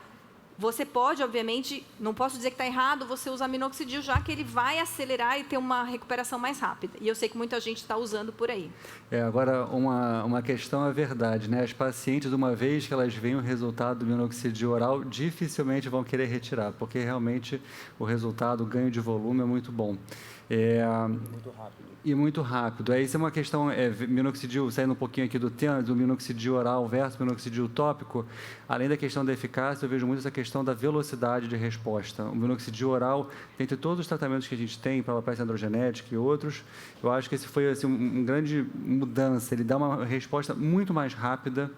você pode, obviamente, não posso dizer que está errado você usar minoxidil, já que ele vai acelerar e ter uma recuperação mais rápida. E eu sei que muita gente está usando por aí. Agora, uma questão é verdade, né? As pacientes, uma vez que elas veem o resultado do minoxidil oral, dificilmente vão querer retirar, porque realmente o resultado, o ganho de volume é muito bom. Muito rápido. E muito rápido. Isso é uma questão, minoxidil, saindo um pouquinho aqui do tema, do minoxidil oral versus minoxidil tópico, além da questão da eficácia, eu vejo muito essa questão da velocidade de resposta. O minoxidil oral, dentre todos os tratamentos que a gente tem para alopecia androgenética e outros, eu acho que esse foi assim, uma grande mudança. Ele dá uma resposta muito mais rápida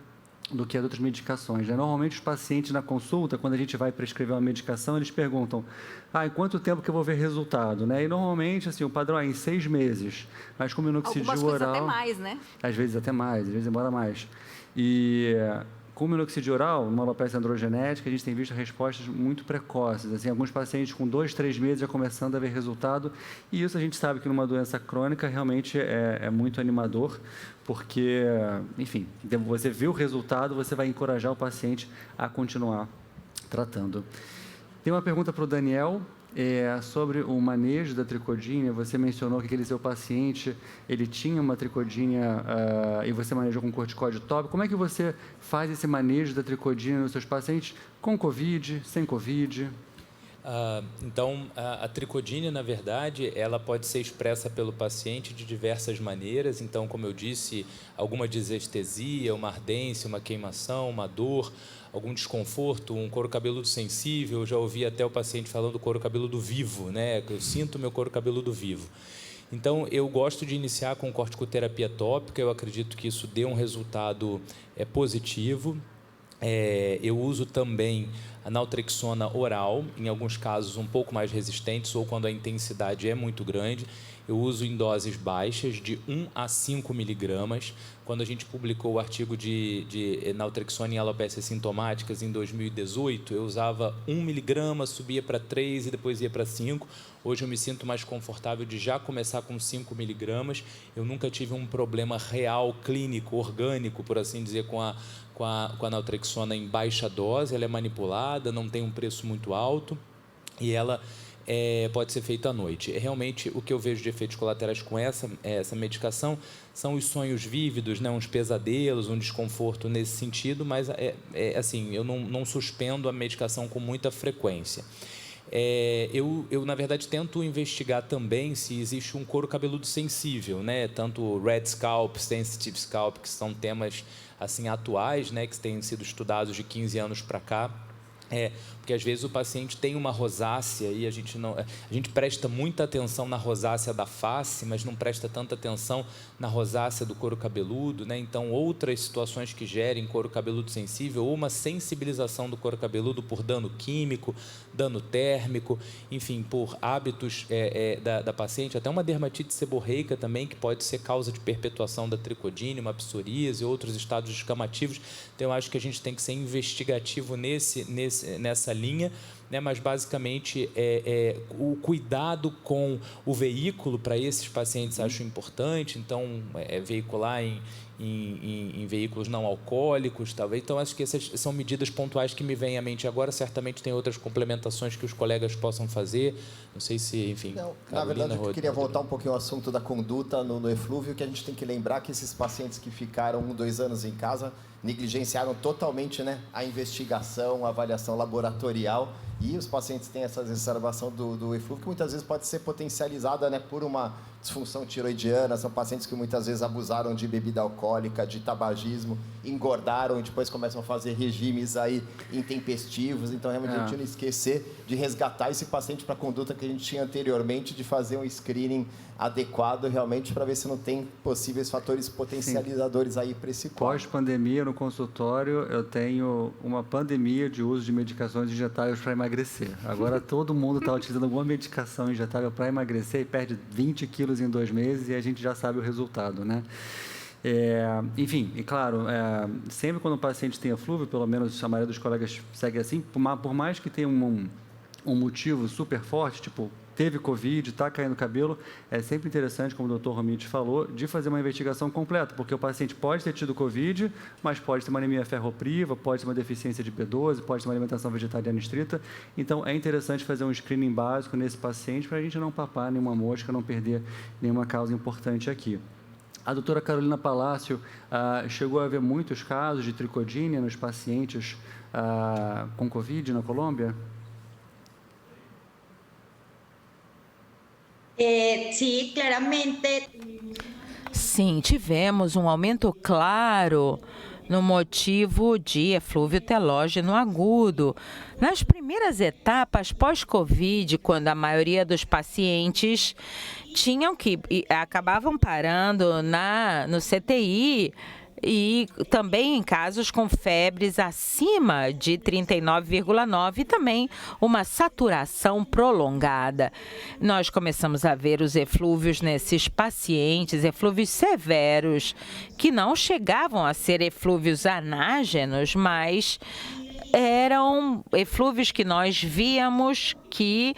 do que as outras medicações, né? Normalmente, os pacientes na consulta, quando a gente vai prescrever uma medicação, eles perguntam, em quanto tempo que eu vou ver resultado, né? E, normalmente, assim, o padrão é em 6 meses, mas com minoxidil oral... Algumas coisas até mais, né? Às vezes até mais, às vezes demora mais. E com minoxidil oral, numa alopecia androgenética, a gente tem visto respostas muito precoces. Assim, alguns pacientes com 2, 3 meses já começando a ver resultado. E isso a gente sabe que numa doença crônica realmente é muito animador, porque, enfim, você vê o resultado, você vai encorajar o paciente a continuar tratando. Tem uma pergunta para o Daniel. Sobre o manejo da tricodínia. Você mencionou que aquele seu paciente, ele tinha uma tricodínia e você manejou com corticóide tópico. Como é que você faz esse manejo da tricodínia nos seus pacientes com Covid, sem Covid? Então, a tricodínia, na verdade, ela pode ser expressa pelo paciente de diversas maneiras. Então, como eu disse, alguma desestesia, uma ardência, uma queimação, uma dor, algum desconforto, um couro cabeludo sensível. Eu já ouvi até o paciente falando do couro cabeludo vivo, né? Eu sinto meu couro cabeludo vivo. Então, eu gosto de iniciar com corticoterapia tópica. Eu acredito que isso dê um resultado positivo. Eu uso também a naltrexona oral, em alguns casos um pouco mais resistentes ou quando a intensidade é muito grande. Eu uso em doses baixas, de 1 a 5 miligramas. Quando a gente publicou o artigo de naltrexona em alopécias sintomáticas em 2018, eu usava 1 miligrama, subia para 3 e depois ia para 5. Hoje eu me sinto mais confortável de já começar com 5 miligramas. Eu nunca tive um problema real, clínico, orgânico, por assim dizer, com a naltrexona em baixa dose. Ela é manipulada, não tem um preço muito alto e ela pode ser feita à noite. Realmente, o que eu vejo de efeitos colaterais com essa medicação são os sonhos vívidos, né? Uns pesadelos, um desconforto nesse sentido, mas assim, eu não suspendo a medicação com muita frequência. Eu, na verdade, tento investigar também se existe um couro cabeludo sensível, né? Tanto red scalp, sensitive scalp, que são temas assim, atuais, né? Que têm sido estudados de 15 anos para cá. Porque às vezes o paciente tem uma rosácea e a gente presta muita atenção na rosácea da face, mas não presta tanta atenção na rosácea do couro cabeludo, né? Então, outras situações que gerem couro cabeludo sensível ou uma sensibilização do couro cabeludo por dano químico, dano térmico, enfim, por hábitos da paciente, até uma dermatite seborreica também, que pode ser causa de perpetuação da tricodínia, uma psoríase e outros estados descamativos. Então, eu acho que a gente tem que ser investigativo nessa linha, né? Mas basicamente o cuidado com o veículo para esses pacientes acho importante. Então, veicular em veículos não alcoólicos, talvez. Então, acho que essas são medidas pontuais que me vêm à mente agora. Certamente tem outras complementações que os colegas possam fazer. Não sei se, enfim... Não, na verdade, eu queria voltar um pouquinho ao assunto da conduta no eflúvio, que a gente tem que lembrar que esses pacientes que ficaram 1, 2 anos em casa negligenciaram totalmente, né, a investigação, a avaliação laboratorial, e os pacientes têm essa exacerbação do eflúvio, que muitas vezes pode ser potencializada, né, por uma disfunção tiroidiana, são pacientes que muitas vezes abusaram de bebida alcoólica, de tabagismo, engordaram e depois começam a fazer regimes aí intempestivos. Então, realmente, a gente não esquecer de resgatar esse paciente para a conduta que a gente tinha anteriormente, de fazer um screening adequado realmente para ver se não tem possíveis fatores potencializadores aí para esse quadro. Pós-pandemia, no consultório, eu tenho uma pandemia de uso de medicações injetáveis para emagrecer. Agora, todo mundo está utilizando alguma medicação injetável para emagrecer e perde 20 quilos em 2 meses e a gente já sabe o resultado, né? Enfim, e claro, sempre quando o paciente tem eflúvio, pelo menos a maioria dos colegas segue assim, por mais que tenha um motivo super forte, tipo, teve Covid, está caindo cabelo, é sempre interessante, como o Dr. Romiti falou, de fazer uma investigação completa, porque o paciente pode ter tido Covid, mas pode ter uma anemia ferropriva, pode ter uma deficiência de B12, pode ter uma alimentação vegetariana estrita. Então, é interessante fazer um screening básico nesse paciente para a gente não papar nenhuma mosca, não perder nenhuma causa importante aqui. A doutora Carolina Palácio chegou a ver muitos casos de tricodínia nos pacientes com Covid na Colômbia? Sim, claramente. Sim, tivemos um aumento claro no motivo de eflúvio telógeno agudo. Nas primeiras etapas pós-Covid, quando a maioria dos pacientes acabavam parando no CTI, e também em casos com febres acima de 39,9 e também uma saturação prolongada. Nós começamos a ver os eflúvios nesses pacientes, eflúvios severos, que não chegavam a ser eflúvios anágenos, mas eram eflúvios que nós víamos que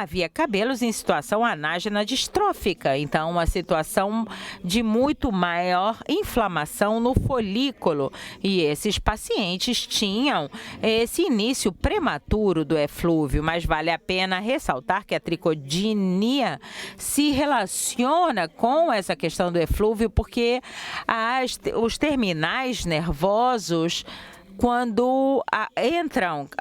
havia cabelos em situação anágena distrófica, então uma situação de muito maior inflamação no folículo, e esses pacientes tinham esse início prematuro do eflúvio, mas vale a pena ressaltar que a tricodinia se relaciona com essa questão do eflúvio, porque os terminais nervosos, quando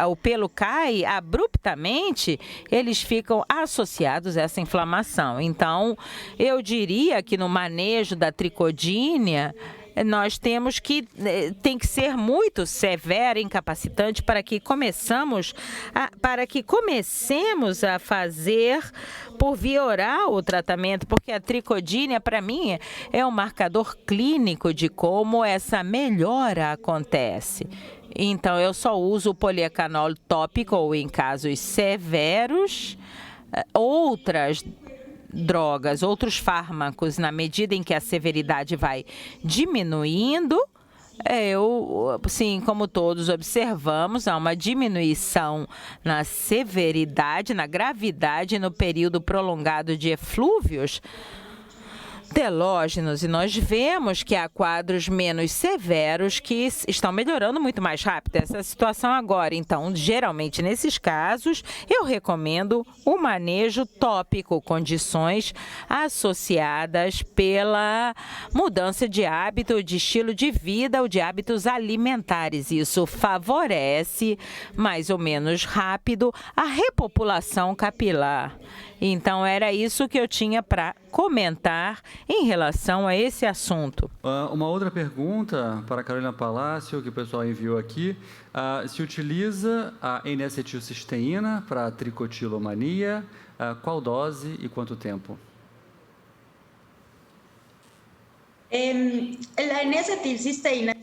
o pelo cai abruptamente, eles ficam associados a essa inflamação. Então, eu diria que no manejo da tricodínia, nós tem que ser muito severa e incapacitante para que comecemos a fazer por via oral o tratamento, porque a tricodínia, para mim, é um marcador clínico de como essa melhora acontece. Então, eu só uso o poliecanol tópico em casos severos. Outras drogas, outros fármacos, na medida em que a severidade vai diminuindo, sim, como todos observamos, há uma diminuição na severidade, na gravidade no período prolongado de eflúvios telógenos, e nós vemos que há quadros menos severos que estão melhorando muito mais rápido essa situação agora. Então, geralmente, nesses casos, eu recomendo o manejo tópico, condições associadas pela mudança de hábito, de estilo de vida ou de hábitos alimentares. Isso favorece, mais ou menos rápido, a repopulação capilar. Então, era isso que eu tinha para comentar em relação a esse assunto. Uma outra pergunta para a Carolina Palácio, que o pessoal enviou aqui. Se utiliza a N-acetilcisteína para a tricotilomania? Qual dose e quanto tempo? A N-acetilcisteína.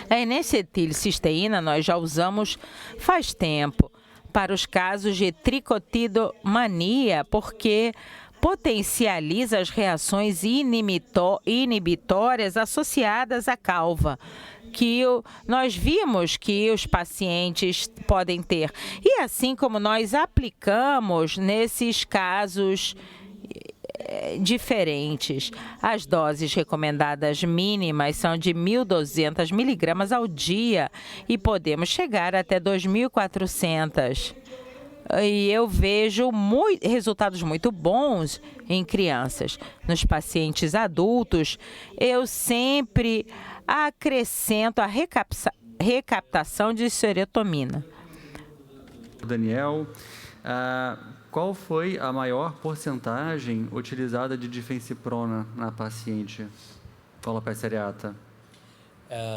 A N-acetilcisteína nós já usamos faz tempo para os casos de tricotidomania, porque potencializa as reações inibitórias associadas à calva, que nós vimos que os pacientes podem ter. E assim como nós aplicamos nesses casos diferentes. As doses recomendadas mínimas são de 1.200 miligramas ao dia e podemos chegar até 2.400. E eu vejo resultados muito bons em crianças. Nos pacientes adultos, eu sempre acrescento a recaptação de serotonina. Daniel, qual foi a maior porcentagem utilizada de difensiprona na paciente com alopecia areata?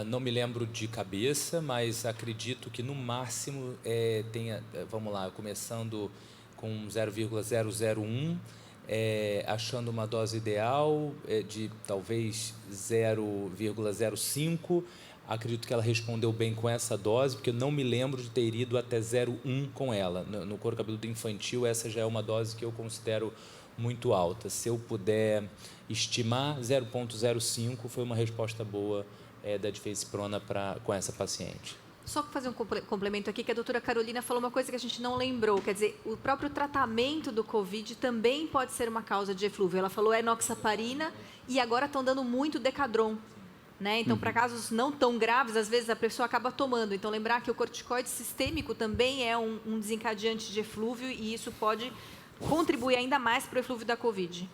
Não me lembro de cabeça, mas acredito que no máximo tenha, vamos lá, começando com 0,001, achando uma dose ideal de talvez 0,05. Acredito que ela respondeu bem com essa dose, porque eu não me lembro de ter ido até 0,1 com ela. No couro cabeludo infantil, essa já é uma dose que eu considero muito alta. Se eu puder estimar, 0,05 foi uma resposta boa da difensiprona com essa paciente. Só para fazer um complemento aqui, que a doutora Carolina falou uma coisa que a gente não lembrou, quer dizer, o próprio tratamento do Covid também pode ser uma causa de eflúvio. Ela falou enoxaparina e agora estão dando muito Decadron, né? Então, para casos não tão graves, às vezes a pessoa acaba tomando. Então, lembrar que o corticoide sistêmico também é um desencadeante de eflúvio e isso pode contribuir ainda mais para o eflúvio da Covid.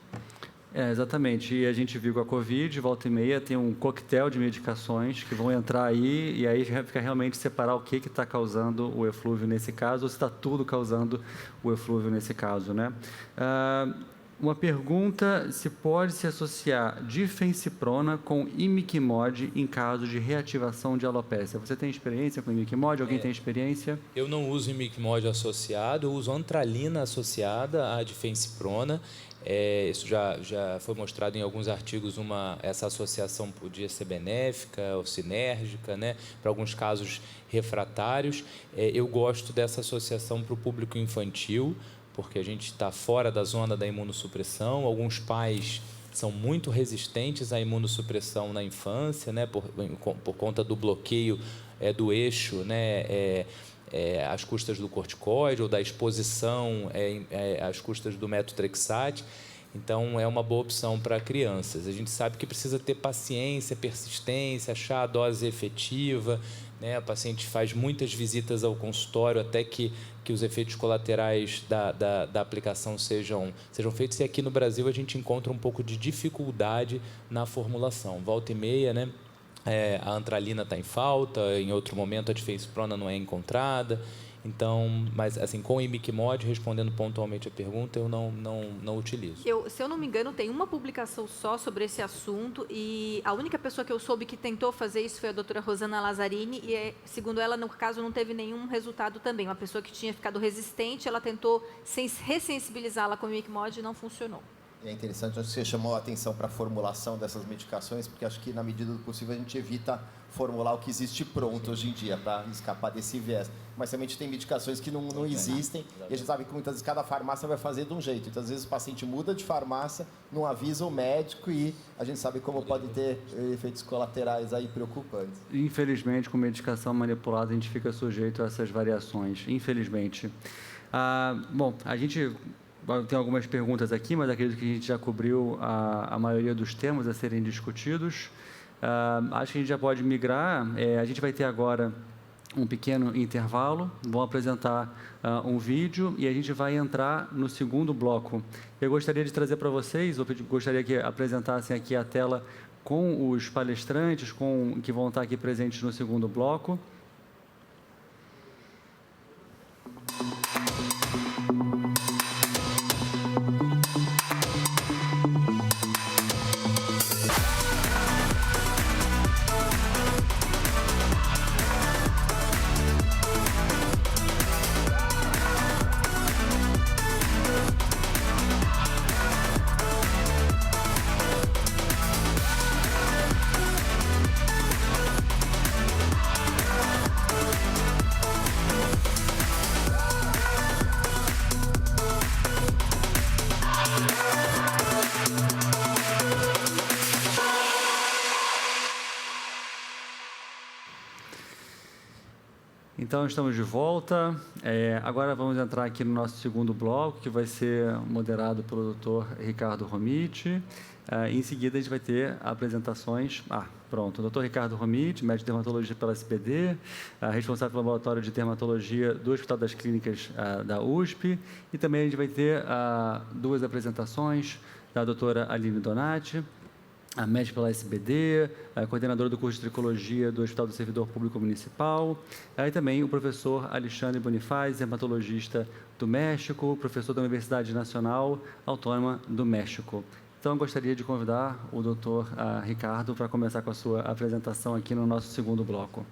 Exatamente. E a gente viu com a Covid, volta e meia, tem um coquetel de medicações que vão entrar aí e aí fica realmente separar o que está causando o eflúvio nesse caso ou se está tudo causando o eflúvio nesse caso, né? Uma pergunta, se pode se associar difensiprona com imiquimod em caso de reativação de alopecia? Você tem experiência com imiquimod? Alguém tem experiência? Eu não uso imiquimod associado, eu uso antralina associada à difensiprona. Isso já foi mostrado em alguns artigos, essa associação podia ser benéfica ou sinérgica, né, para alguns casos refratários. Eu gosto dessa associação para o público infantil, porque a gente está fora da zona da imunossupressão. Alguns pais são muito resistentes à imunossupressão na infância, né, por conta do bloqueio do eixo, né, às custas do corticoide ou da exposição às custas do metotrexate. Então, é uma boa opção para crianças. A gente sabe que precisa ter paciência, persistência, achar a dose efetiva, né? A paciente faz muitas visitas ao consultório até que os efeitos colaterais da aplicação sejam feitos. E aqui no Brasil a gente encontra um pouco de dificuldade na formulação. Volta e meia, né? A antralina está em falta, em outro momento a difensiprona não é encontrada. Então, mas assim, com o imiquimod, respondendo pontualmente a pergunta, eu não utilizo. Se eu não me engano, tem uma publicação só sobre esse assunto e a única pessoa que eu soube que tentou fazer isso foi a doutora Rosana Lazzarini e, segundo ela, no caso, não teve nenhum resultado também. Uma pessoa que tinha ficado resistente, ela tentou ressensibilizá-la com o imiquimod e não funcionou. É interessante, acho que você chamou a atenção para a formulação dessas medicações, porque acho que, na medida do possível, a gente evita formular o que existe pronto hoje em dia, para escapar desse viés. Mas realmente tem medicações que não existem, e a gente sabe que muitas vezes cada farmácia vai fazer de um jeito. Então, às vezes, o paciente muda de farmácia, não avisa o médico e a gente sabe como pode ter efeitos colaterais aí preocupantes. Infelizmente, com medicação manipulada, a gente fica sujeito a essas variações, infelizmente. Bom, a gente tem algumas perguntas aqui, mas acredito que a gente já cobriu a maioria dos temas a serem discutidos. Acho que a gente já pode migrar. A gente vai ter agora um pequeno intervalo, vão apresentar um vídeo e a gente vai entrar no segundo bloco. Eu gostaria de trazer para vocês, gostaria que apresentassem aqui a tela com os palestrantes que vão estar aqui presentes no segundo bloco. Então, estamos de volta. Agora vamos entrar aqui no nosso segundo bloco, que vai ser moderado pelo Dr. Ricardo Romiti. Em seguida, a gente vai ter apresentações. Pronto. O Dr. Ricardo Romiti, médico de dermatologia pela SBD, responsável pelo laboratório de dermatologia do Hospital das Clínicas da USP. E também a gente vai ter duas apresentações da doutora Aline Donati, a médica pela SBD, a coordenadora do curso de Tricologia do Hospital do Servidor Público Municipal, e também o professor Alexandre Bonifaz, dermatologista do México, professor da Universidade Nacional Autônoma do México. Então, gostaria de convidar o doutor Ricardo para começar com a sua apresentação aqui no nosso segundo bloco.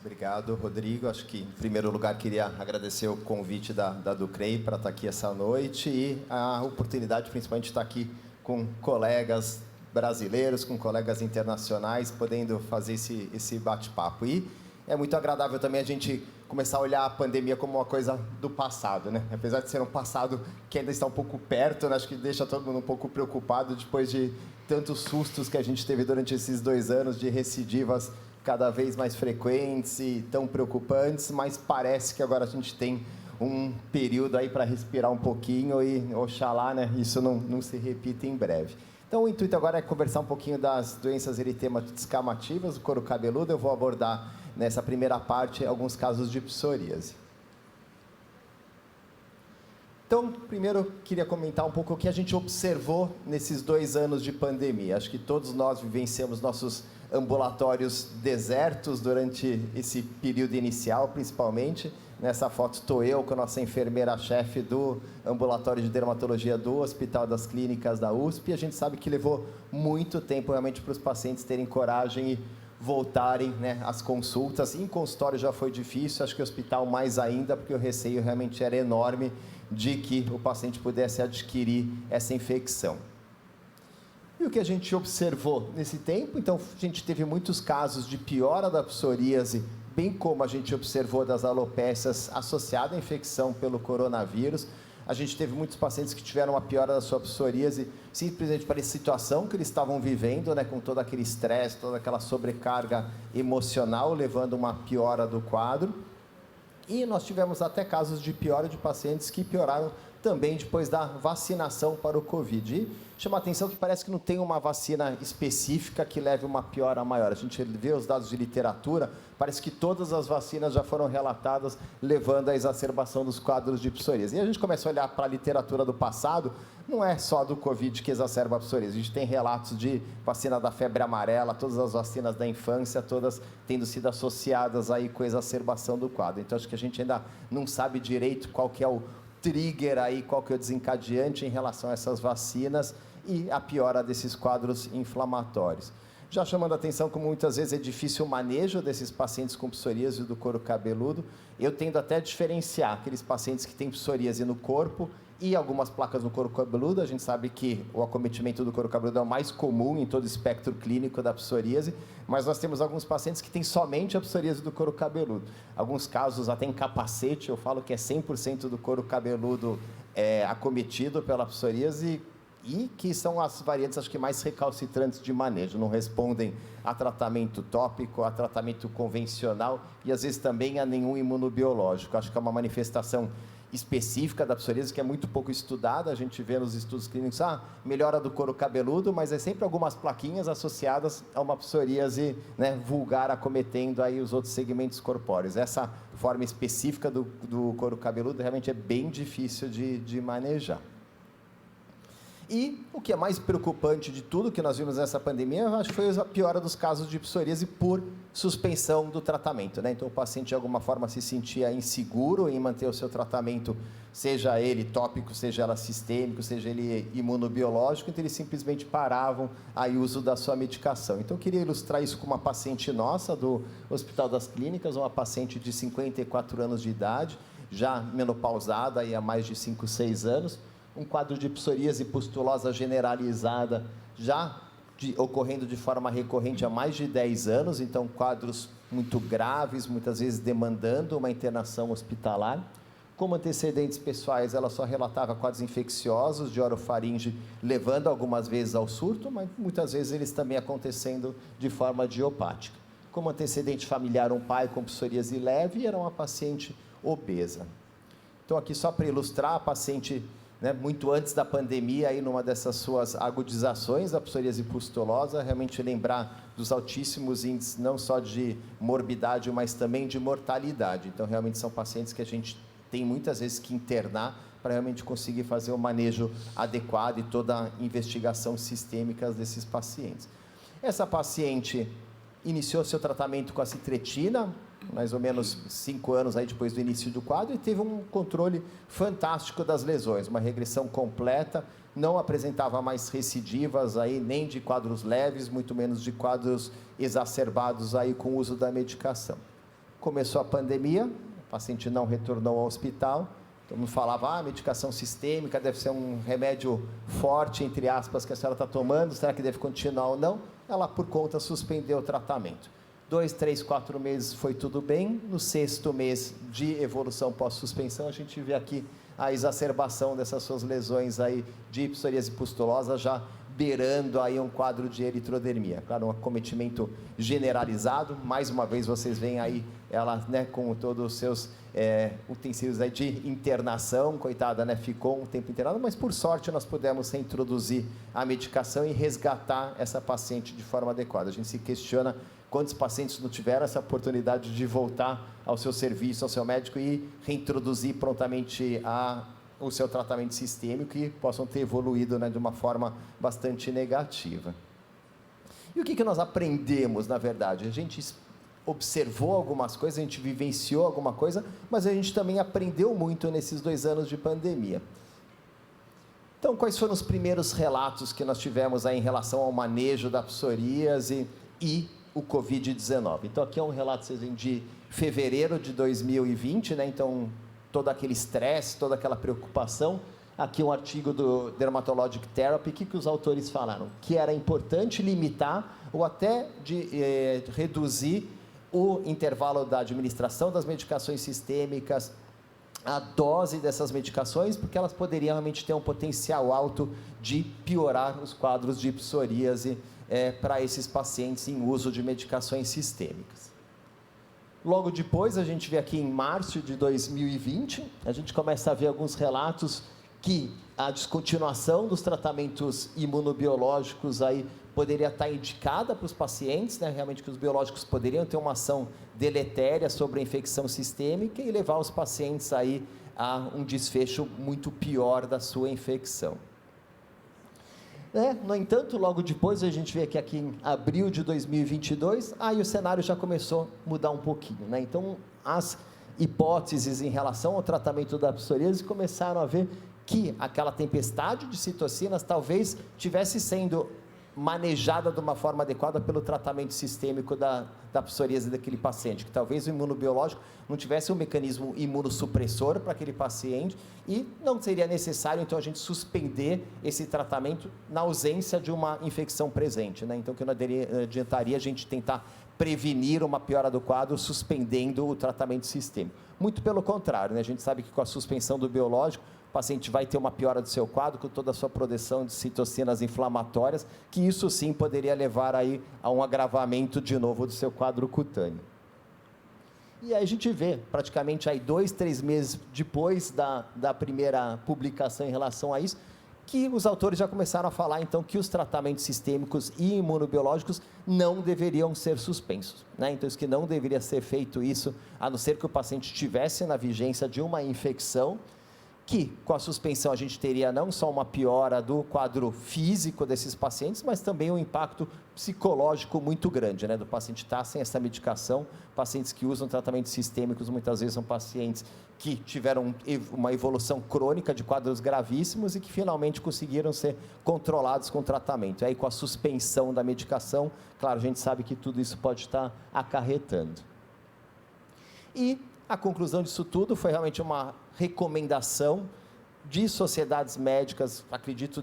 Obrigado, Rodrigo. Acho que, em primeiro lugar, queria agradecer o convite da Ducrei para estar aqui essa noite e a oportunidade, principalmente, de estar aqui com colegas brasileiros, com colegas internacionais, podendo fazer esse bate-papo. E é muito agradável também a gente começar a olhar a pandemia como uma coisa do passado, né? Apesar de ser um passado que ainda está um pouco perto, né? Acho que deixa todo mundo um pouco preocupado depois de tantos sustos que a gente teve durante esses 2 anos de recidivas cada vez mais frequentes e tão preocupantes, mas parece que agora a gente tem um período aí para respirar um pouquinho e, oxalá, né, isso não se repita em breve. Então, o intuito agora é conversar um pouquinho das doenças eritema-descamativas do couro cabeludo. Eu vou abordar, nessa primeira parte, alguns casos de psoríase. Então, primeiro, queria comentar um pouco o que a gente observou nesses 2 anos de pandemia. Acho que todos nós vivenciamos nossos ambulatórios desertos durante esse período inicial, principalmente. Nessa foto estou eu com a nossa enfermeira-chefe do ambulatório de dermatologia do Hospital das Clínicas da USP. A gente sabe que levou muito tempo realmente para os pacientes terem coragem e voltarem, né, às consultas. Em consultório já foi difícil, acho que hospital mais ainda, porque o receio realmente era enorme de que o paciente pudesse adquirir essa infecção. E o que a gente observou nesse tempo? Então, a gente teve muitos casos de piora da psoríase, bem como a gente observou das alopécias associada à infecção pelo coronavírus. A gente teve muitos pacientes que tiveram uma piora da sua psoríase, simplesmente para a situação que eles estavam vivendo, né, com todo aquele estresse, toda aquela sobrecarga emocional, levando uma piora do quadro. E nós tivemos até casos de piora de pacientes que pioraram também depois da vacinação para o Covid. E chama a atenção que parece que não tem uma vacina específica que leve uma piora maior. A gente vê os dados de literatura, parece que todas as vacinas já foram relatadas levando à exacerbação dos quadros de psoríase. E a gente começa a olhar para a literatura do passado, não é só do Covid que exacerba a psoríase. A gente tem relatos de vacina da febre amarela, todas as vacinas da infância, todas tendo sido associadas aí com a exacerbação do quadro. Então, acho que a gente ainda não sabe direito qual que é o trigger aí, qual que é o desencadeante em relação a essas vacinas e a piora desses quadros inflamatórios. Já chamando a atenção como muitas vezes é difícil o manejo desses pacientes com psoríase do couro cabeludo, eu tendo até a diferenciar aqueles pacientes que têm psoríase no corpo e algumas placas no couro cabeludo. A gente sabe que o acometimento do couro cabeludo é o mais comum em todo o espectro clínico da psoríase, mas nós temos alguns pacientes que têm somente a psoríase do couro cabeludo. Alguns casos até em capacete, eu falo que é 100% do couro cabeludo acometido pela psoríase e que são as variantes, acho que mais recalcitrantes de manejo, não respondem a tratamento tópico, a tratamento convencional e às vezes também a nenhum imunobiológico. Acho que é uma manifestação específica da psoríase que é muito pouco estudada. A gente vê nos estudos clínicos, melhora do couro cabeludo, mas é sempre algumas plaquinhas associadas a uma psoríase, né, vulgar acometendo aí os outros segmentos corpóreos. Essa forma específica do couro cabeludo realmente é bem difícil de manejar. E o que é mais preocupante de tudo que nós vimos nessa pandemia, eu acho que foi a piora dos casos de psoríase por suspensão do tratamento, né? Então, o paciente, de alguma forma, se sentia inseguro em manter o seu tratamento, seja ele tópico, seja ela sistêmico, seja ele imunobiológico, então eles simplesmente paravam aí o uso da sua medicação. Então, eu queria ilustrar isso com uma paciente nossa do Hospital das Clínicas, uma paciente de 54 anos de idade, já menopausada aí há mais de 5, 6 anos, um quadro de psoríase pustulosa generalizada, já ocorrendo de forma recorrente há mais de 10 anos, então quadros muito graves, muitas vezes demandando uma internação hospitalar. Como antecedentes pessoais, ela só relatava quadros infecciosos de orofaringe, levando algumas vezes ao surto, mas muitas vezes eles também acontecendo de forma idiopática. Como antecedente familiar, um pai com psoríase leve e era uma paciente obesa. Então, aqui só para ilustrar, a paciente, né, muito antes da pandemia, aí numa dessas suas agudizações da psoríase pustulosa, realmente lembrar dos altíssimos índices, não só de morbidade, mas também de mortalidade. Então, realmente são pacientes que a gente tem muitas vezes que internar para realmente conseguir fazer o manejo adequado e toda a investigação sistêmica desses pacientes. Essa paciente iniciou seu tratamento com a citretina, mais ou menos 5 anos aí depois do início do quadro, e teve um controle fantástico das lesões, uma regressão completa, não apresentava mais recidivas aí, nem de quadros leves, muito menos de quadros exacerbados aí com o uso da medicação. Começou a pandemia, o paciente não retornou ao hospital, todo mundo falava, medicação sistêmica deve ser um remédio forte, entre aspas, que a senhora está tomando, será que deve continuar ou não? Ela, por conta, suspendeu o tratamento. 2, 3, 4 meses foi tudo bem, no 6º mês de evolução pós-suspensão, a gente vê aqui a exacerbação dessas suas lesões aí de psoríase pustulosa, já beirando aí um quadro de eritrodermia. Claro, um acometimento generalizado, mais uma vez vocês veem aí ela, né, com todos os seus utensílios aí de internação, coitada, né, ficou um tempo internada, mas por sorte nós pudemos reintroduzir a medicação e resgatar essa paciente de forma adequada. A gente se questiona quantos pacientes não tiveram essa oportunidade de voltar ao seu serviço, ao seu médico e reintroduzir prontamente o seu tratamento sistêmico e possam ter evoluído, né, de uma forma bastante negativa. E o que nós aprendemos, na verdade? A gente observou algumas coisas, a gente vivenciou alguma coisa, mas a gente também aprendeu muito nesses 2 anos de pandemia. Então, quais foram os primeiros relatos que nós tivemos aí em relação ao manejo da psoríase e o Covid-19? Então, aqui é um relato, vocês veem, de fevereiro de 2020, né? Então, todo aquele estresse, toda aquela preocupação. Aqui um artigo do Dermatologic Therapy, que os autores falaram? Que era importante limitar ou até reduzir o intervalo da administração das medicações sistêmicas, a dose dessas medicações, porque elas poderiam realmente ter um potencial alto de piorar os quadros de psoríase para esses pacientes em uso de medicações sistêmicas. Logo depois, a gente vê aqui em março de 2020, a gente começa a ver alguns relatos que a descontinuação dos tratamentos imunobiológicos aí poderia estar indicada para os pacientes, né? Realmente que os biológicos poderiam ter uma ação deletéria sobre a infecção sistêmica e levar os pacientes aí a um desfecho muito pior da sua infecção. No entanto, logo depois, a gente vê que aqui em abril de 2022, aí o cenário já começou a mudar um pouquinho, né? Então, as hipóteses em relação ao tratamento da psoríase começaram a ver que aquela tempestade de citocinas talvez tivesse sendo manejada de uma forma adequada pelo tratamento sistêmico da psoríase daquele paciente, que talvez o imunobiológico não tivesse um mecanismo imunossupressor para aquele paciente e não seria necessário, então, a gente suspender esse tratamento na ausência de uma infecção presente, né? Então, que não adiantaria a gente tentar prevenir uma piora do quadro suspendendo o tratamento sistêmico. Muito pelo contrário, né? A gente sabe que com a suspensão do biológico, o paciente vai ter uma piora do seu quadro, com toda a sua produção de citocinas inflamatórias, que isso sim poderia levar aí a um agravamento de novo do seu quadro cutâneo. E aí a gente vê, praticamente aí 2, 3 meses depois da primeira publicação em relação a isso, que os autores já começaram a falar, então, que os tratamentos sistêmicos e imunobiológicos não deveriam ser suspensos, né? Então, isso que não deveria ser feito isso, a não ser que o paciente estivesse na vigência de uma infecção, que com a suspensão a gente teria não só uma piora do quadro físico desses pacientes, mas também um impacto psicológico muito grande, né? Do paciente estar sem essa medicação. Pacientes que usam tratamentos sistêmicos muitas vezes são pacientes que tiveram uma evolução crônica de quadros gravíssimos e que finalmente conseguiram ser controlados com tratamento. E aí, com a suspensão da medicação, claro, a gente sabe que tudo isso pode estar acarretando. E a conclusão disso tudo foi realmente uma recomendação de sociedades médicas, acredito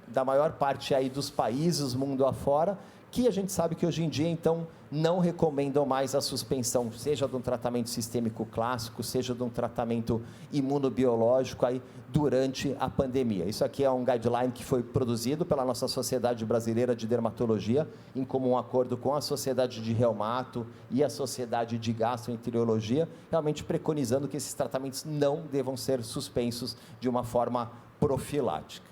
da maior parte aí dos países, mundo afora, que a gente sabe que hoje em dia, então, não recomendam mais a suspensão, seja de um tratamento sistêmico clássico, seja de um tratamento imunobiológico aí durante a pandemia. Isso aqui é um guideline que foi produzido pela nossa Sociedade Brasileira de Dermatologia, em comum acordo com a Sociedade de Reumato e a Sociedade de Gastroenterologia, realmente preconizando que esses tratamentos não devam ser suspensos de uma forma profilática.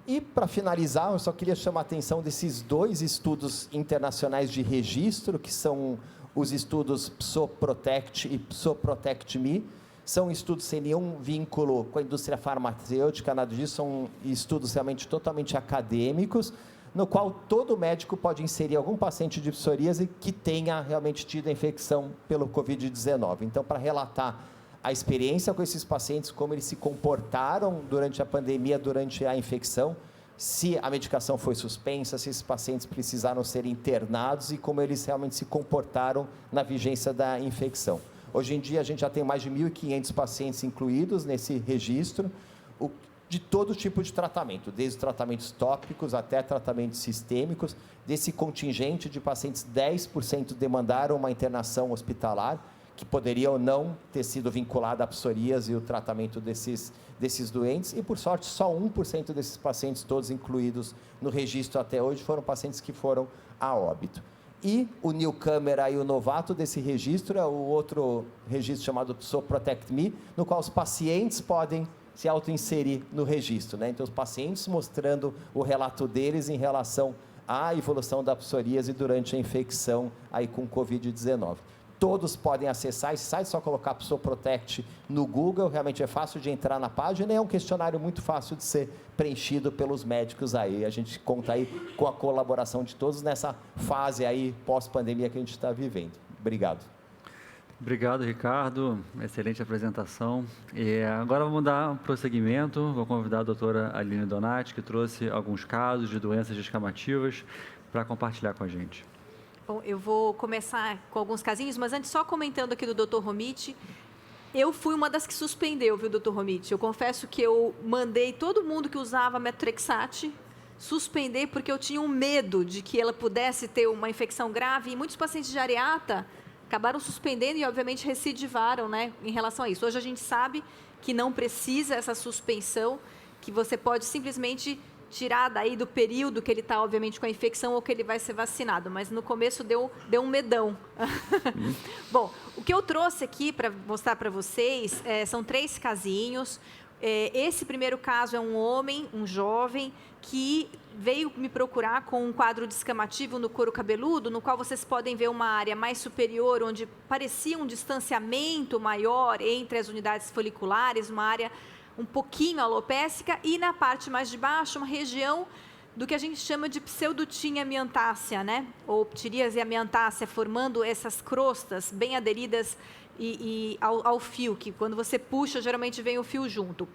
E, para finalizar, eu só queria chamar a atenção desses 2 estudos internacionais de registro, que são os estudos PSO-Protect e PSO-Protect-Me, São estudos sem nenhum vínculo com a indústria farmacêutica, nada disso, são estudos realmente totalmente acadêmicos, no qual todo médico pode inserir algum paciente de psoríase que tenha realmente tido a infecção pelo Covid-19. Então, para relatar a experiência com esses pacientes, como eles se comportaram durante a pandemia, durante a infecção, se a medicação foi suspensa, se esses pacientes precisaram ser internados e como eles realmente se comportaram na vigência da infecção. Hoje em dia, a gente já tem mais de 1.500 pacientes incluídos nesse registro, de todo tipo de tratamento, desde tratamentos tópicos até tratamentos sistêmicos. Desse contingente de pacientes, 10% demandaram uma internação hospitalar, que poderia ou não ter sido vinculada à psoríase e o tratamento desses doentes, e por sorte só 1% desses pacientes, todos incluídos no registro até hoje, foram pacientes que foram a óbito. E o newcomer e o novato desse registro é o outro registro chamado PSOProtect Me, no qual os pacientes podem se auto-inserir no registro, né? Então, os pacientes mostrando o relato deles em relação à evolução da psoríase durante a infecção aí com Covid-19. Todos podem acessar esse site, só colocar PSOProtect no Google, realmente é fácil de entrar na página e é um questionário muito fácil de ser preenchido pelos médicos aí. A gente conta aí com a colaboração de todos nessa fase aí pós-pandemia que a gente está vivendo. Obrigado. Obrigado, Ricardo. Excelente apresentação. E agora vamos dar um prosseguimento. Vou convidar a doutora Aline Donati, que trouxe alguns casos de doenças descamativas, para compartilhar com a gente. Bom, eu vou começar com alguns casinhos, mas antes só comentando aqui do Dr. Romiti, eu fui uma das que suspendeu, viu, Dr. Romiti? Eu confesso que eu mandei todo mundo que usava Methotrexate suspender porque eu tinha um medo de que ela pudesse ter uma infecção grave e muitos pacientes de areata acabaram suspendendo e, obviamente, recidivaram, né, em relação a isso. Hoje a gente sabe que não precisa essa suspensão, que você pode simplesmente tirar daí do período que ele está, obviamente, com a infecção ou que ele vai ser vacinado, mas no começo deu um medão. Bom, o que eu trouxe aqui para mostrar para vocês são 3 casinhos. Esse primeiro caso é um homem, um jovem, que veio me procurar com um quadro descamativo no couro cabeludo, no qual vocês podem ver uma área mais superior, onde parecia um distanciamento maior entre as unidades foliculares, uma área um pouquinho alopécica, e na parte mais de baixo, uma região do que a gente chama de pseudotinha amiantácea, né? Ou psoríase amiantácea, formando essas crostas bem aderidas ao fio, que quando você puxa, geralmente vem o fio junto.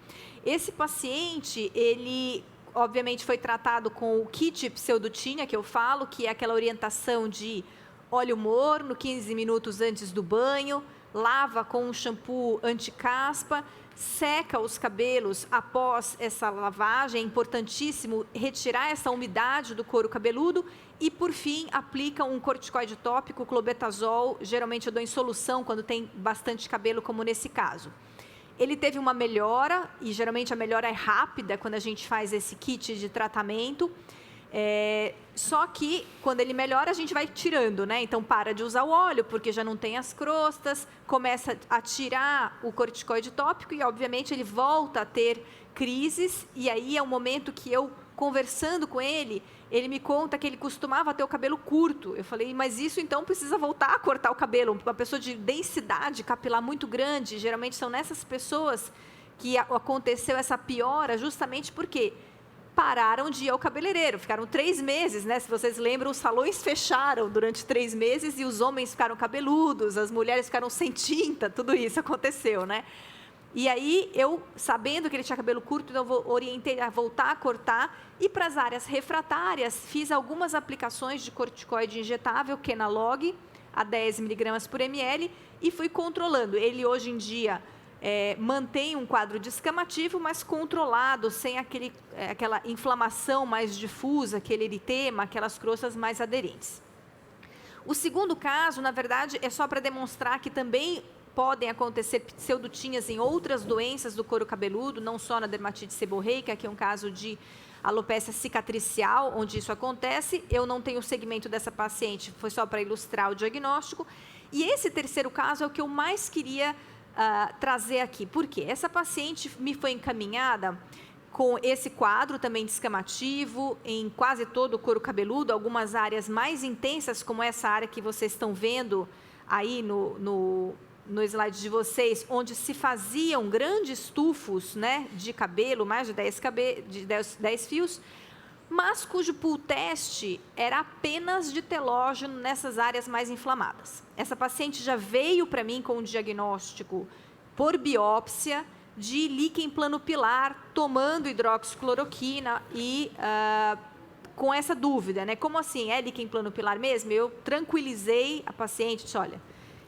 Esse paciente, ele obviamente foi tratado com o kit pseudotinha, que eu falo, que é aquela orientação de óleo morno, 15 minutos antes do banho, lava com um shampoo anti-caspa, seca os cabelos após essa lavagem, é importantíssimo retirar essa umidade do couro cabeludo e, por fim, aplica um corticoide tópico, clobetasol, geralmente eu dou em solução quando tem bastante cabelo, como nesse caso. Ele teve uma melhora, e geralmente a melhora é rápida quando a gente faz esse kit de tratamento, só que quando ele melhora a gente vai tirando, né? Então para de usar o óleo porque já não tem as crostas, começa a tirar o corticoide tópico e obviamente ele volta a ter crises, e aí é um momento que eu, conversando com ele, ele me conta que ele costumava ter o cabelo curto. Eu falei, mas isso então precisa voltar a cortar o cabelo. Uma pessoa de densidade capilar muito grande, geralmente são nessas pessoas que aconteceu essa piora, justamente porque pararam de ir ao cabeleireiro, ficaram 3 meses, né? Se vocês lembram, os salões fecharam durante 3 meses e os homens ficaram cabeludos, as mulheres ficaram sem tinta, tudo isso aconteceu, né? E aí, eu, sabendo que ele tinha cabelo curto, então eu orientei a voltar a cortar, e para as áreas refratárias, fiz algumas aplicações de corticoide injetável, Kenalog, a 10 mg por ml, e fui controlando. Ele, hoje em dia, mantém um quadro descamativo, mas controlado, sem aquela inflamação mais difusa, aquele eritema, aquelas crostas mais aderentes. O segundo caso, na verdade, é só para demonstrar que também podem acontecer pseudotinhas em outras doenças do couro cabeludo, não só na dermatite seborreica, que é um caso de alopécia cicatricial, onde isso acontece. Eu não tenho o segmento dessa paciente, foi só para ilustrar o diagnóstico. E esse terceiro caso é o que eu mais queria trazer aqui. Por quê? Essa paciente me foi encaminhada com esse quadro também descamativo em quase todo o couro cabeludo, algumas áreas mais intensas, como essa área que vocês estão vendo aí no slide de vocês, onde se faziam grandes tufos, né, de cabelo, mais de 10 fios, mas cujo pool teste era apenas de telógeno nessas áreas mais inflamadas. Essa paciente já veio para mim com um diagnóstico por biópsia de líquen plano-pilar, tomando hidroxicloroquina e com essa dúvida, né? Como assim, é líquen plano-pilar mesmo? Eu tranquilizei a paciente, disse, olha,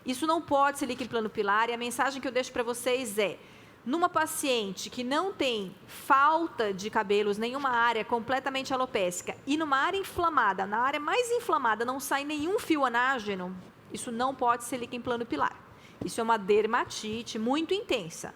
isso não pode ser líquen plano-pilar, e a mensagem que eu deixo para vocês é, numa paciente que não tem falta de cabelos, nenhuma área completamente alopécica, e numa área inflamada, na área mais inflamada, não sai nenhum fio anágeno, isso não pode ser líquen plano-pilar. Isso é uma dermatite muito intensa.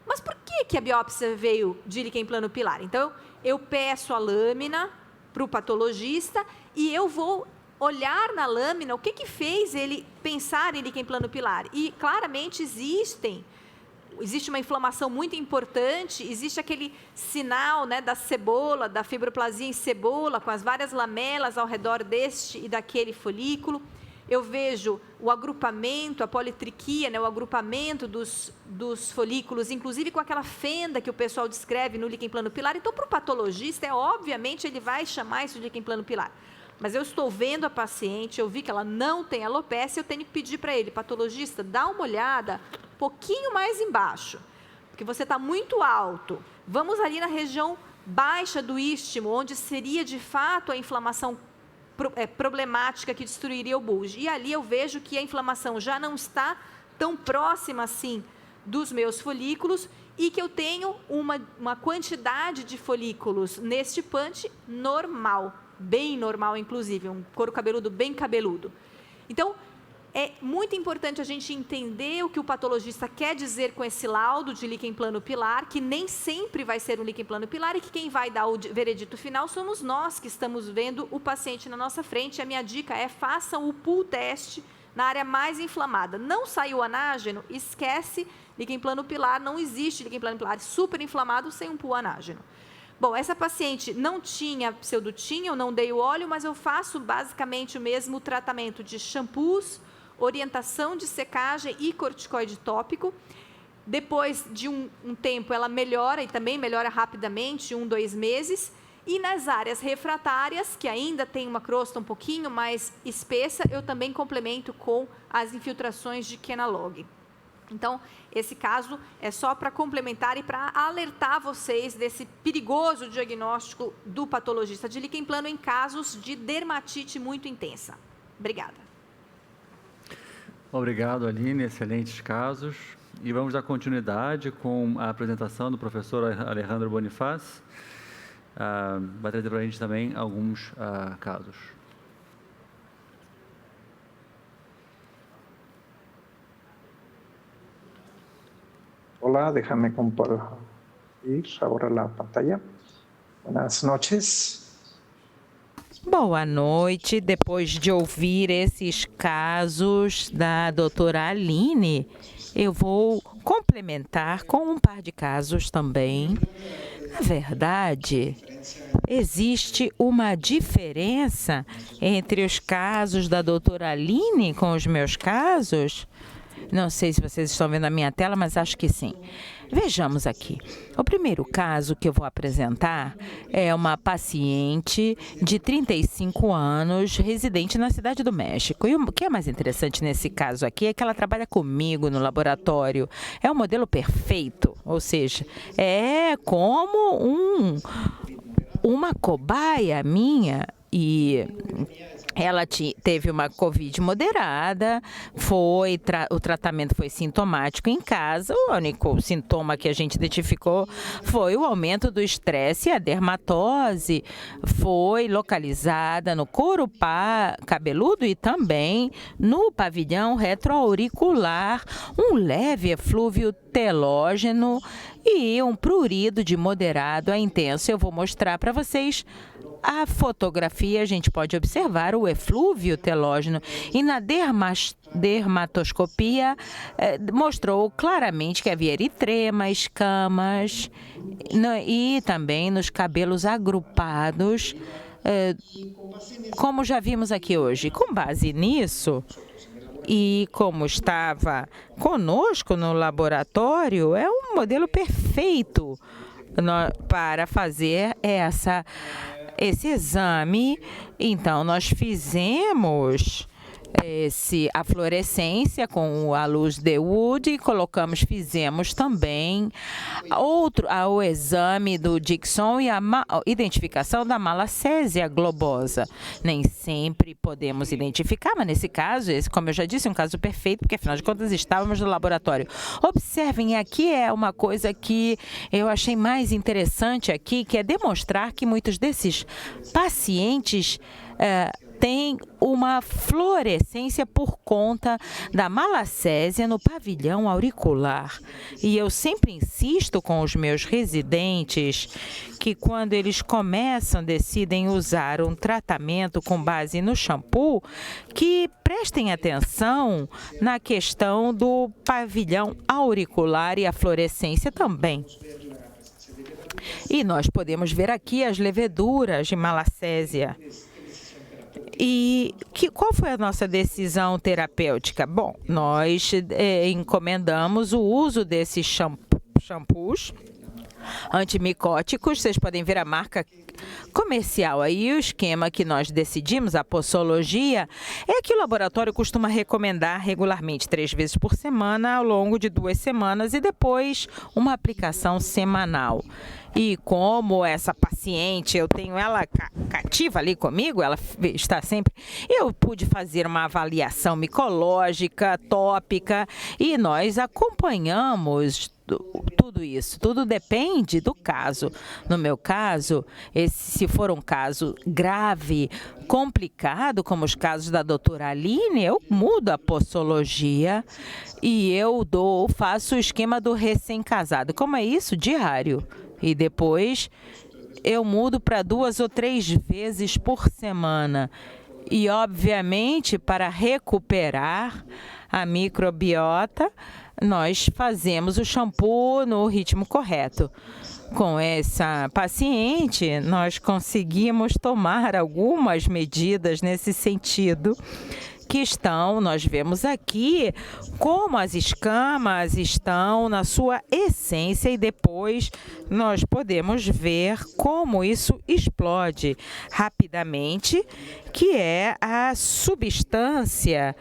Mas por que a biópsia veio de líquen plano-pilar? Então, eu peço a lâmina para o patologista e eu vou olhar na lâmina o que fez ele pensar em líquen plano-pilar. E, claramente, existe uma inflamação muito importante, existe aquele sinal, né, da cebola, da fibroplasia em cebola, com as várias lamelas ao redor deste e daquele folículo. Eu vejo o agrupamento, a politriquia, né, o agrupamento dos folículos, inclusive com aquela fenda que o pessoal descreve no líquen plano-pilar. Então, para o patologista, obviamente, ele vai chamar isso de líquen plano-pilar. Mas eu estou vendo a paciente, eu vi que ela não tem alopécia, eu tenho que pedir para ele, patologista, dá uma olhada um pouquinho mais embaixo, porque você está muito alto. Vamos ali na região baixa do istmo, onde seria, de fato, a inflamação problemática que destruiria o bulge. E ali eu vejo que a inflamação já não está tão próxima assim dos meus folículos e que eu tenho uma quantidade de folículos neste punch normal, bem normal, inclusive, um couro cabeludo bem cabeludo. Então, é muito importante a gente entender o que o patologista quer dizer com esse laudo de líquen plano-pilar, que nem sempre vai ser um líquen plano-pilar e que quem vai dar o veredito final somos nós que estamos vendo o paciente na nossa frente. A minha dica é, façam o pool teste na área mais inflamada. Não saiu anágeno, esquece líquen plano-pilar, não existe líquen plano-pilar super inflamado sem um pool anágeno. Bom, essa paciente não tinha pseudotinha, eu não dei o óleo, mas eu faço basicamente o mesmo tratamento de shampoos, orientação de secagem e corticoide tópico. Depois de um tempo, ela melhora, e também melhora rapidamente, 1-2 meses. E nas áreas refratárias, que ainda tem uma crosta um pouquinho mais espessa, eu também complemento com as infiltrações de Kenalog. Então, esse caso é só para complementar e para alertar vocês desse perigoso diagnóstico do patologista de líquen plano em casos de dermatite muito intensa. Obrigada. Obrigado, Aline. Excelentes casos. E vamos dar continuidade com a apresentação do professor Alejandro Bonifaz. Vai trazer para a gente também alguns casos. Hola, déjame compartir ahora la pantalla. Buenas noches. Boa noite. Depois de ouvir esses casos da doutora Aline, eu vou complementar com um par de casos também. Na verdade, existe uma diferença entre os casos da doutora Aline com os meus casos? Não sei se vocês estão vendo a minha tela, mas acho que sim. Vejamos aqui. O primeiro caso que eu vou apresentar é uma paciente de 35 anos, residente na Cidade do México. E o que é mais interessante nesse caso aqui é que ela trabalha comigo no laboratório. É um modelo perfeito, ou seja, é como uma cobaia minha. E ela teve uma Covid moderada, o tratamento foi sintomático em casa, o único sintoma que a gente identificou foi o aumento do estresse e a dermatose foi localizada no couro cabeludo e também no pavilhão retroauricular, um leve eflúvio telógeno e um prurido de moderado a intenso. Eu vou mostrar para vocês a fotografia, a gente pode observar o eflúvio telógeno e na dermatoscopia mostrou claramente que havia eritrema, escamas e também nos cabelos agrupados, como já vimos aqui hoje. Com base nisso, E como estava conosco no laboratório, é um modelo perfeito para fazer esse exame. Então, nós fizemos a fluorescência com a luz de Wood e fizemos também o exame do Dixon e a identificação da malacésia globosa. Nem sempre podemos identificar, mas nesse caso, esse, como eu já disse, é um caso perfeito, porque afinal de contas estávamos no laboratório. Observem, aqui é uma coisa que eu achei mais interessante aqui, que é demonstrar que muitos desses pacientes tem uma fluorescência por conta da malacésia no pavilhão auricular. E eu sempre insisto com os meus residentes que quando eles decidem usar um tratamento com base no shampoo, que prestem atenção na questão do pavilhão auricular e a fluorescência também. E nós podemos ver aqui as leveduras de malacésia. E qual foi a nossa decisão terapêutica? Bom, nós encomendamos o uso desses shampoos antimicóticos. Vocês podem ver a marca comercial aí. O esquema que nós decidimos, a posologia, é que o laboratório costuma recomendar regularmente 3 vezes por semana, ao longo de 2 semanas, e depois uma aplicação semanal. E como essa paciente, eu tenho ela cativa ali comigo, ela está sempre... Eu pude fazer uma avaliação micológica, tópica, e nós acompanhamos tudo isso. Tudo depende do caso. No meu caso, se for um caso grave, complicado, como os casos da doutora Aline, eu mudo a posologia e eu faço o esquema do recém-casado. Como é isso? Diário. E depois eu mudo para 2 ou 3 vezes por semana. E, obviamente, para recuperar a microbiota, nós fazemos o shampoo no ritmo correto. Com essa paciente, nós conseguimos tomar algumas medidas nesse sentido, nós vemos aqui como as escamas estão na sua essência e depois nós podemos ver como isso explode rapidamente, que é a substância,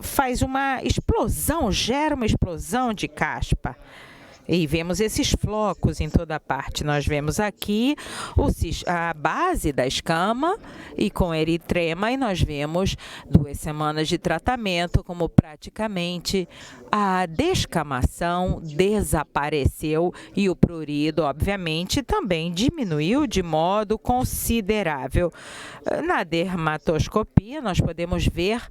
faz uma explosão, gera uma explosão de caspa. E vemos esses flocos em toda parte. Nós vemos aqui a base da escama e com eritrema, e nós vemos 2 semanas de tratamento, como praticamente a descamação desapareceu e o prurido, obviamente, também diminuiu de modo considerável. Na dermatoscopia, nós podemos ver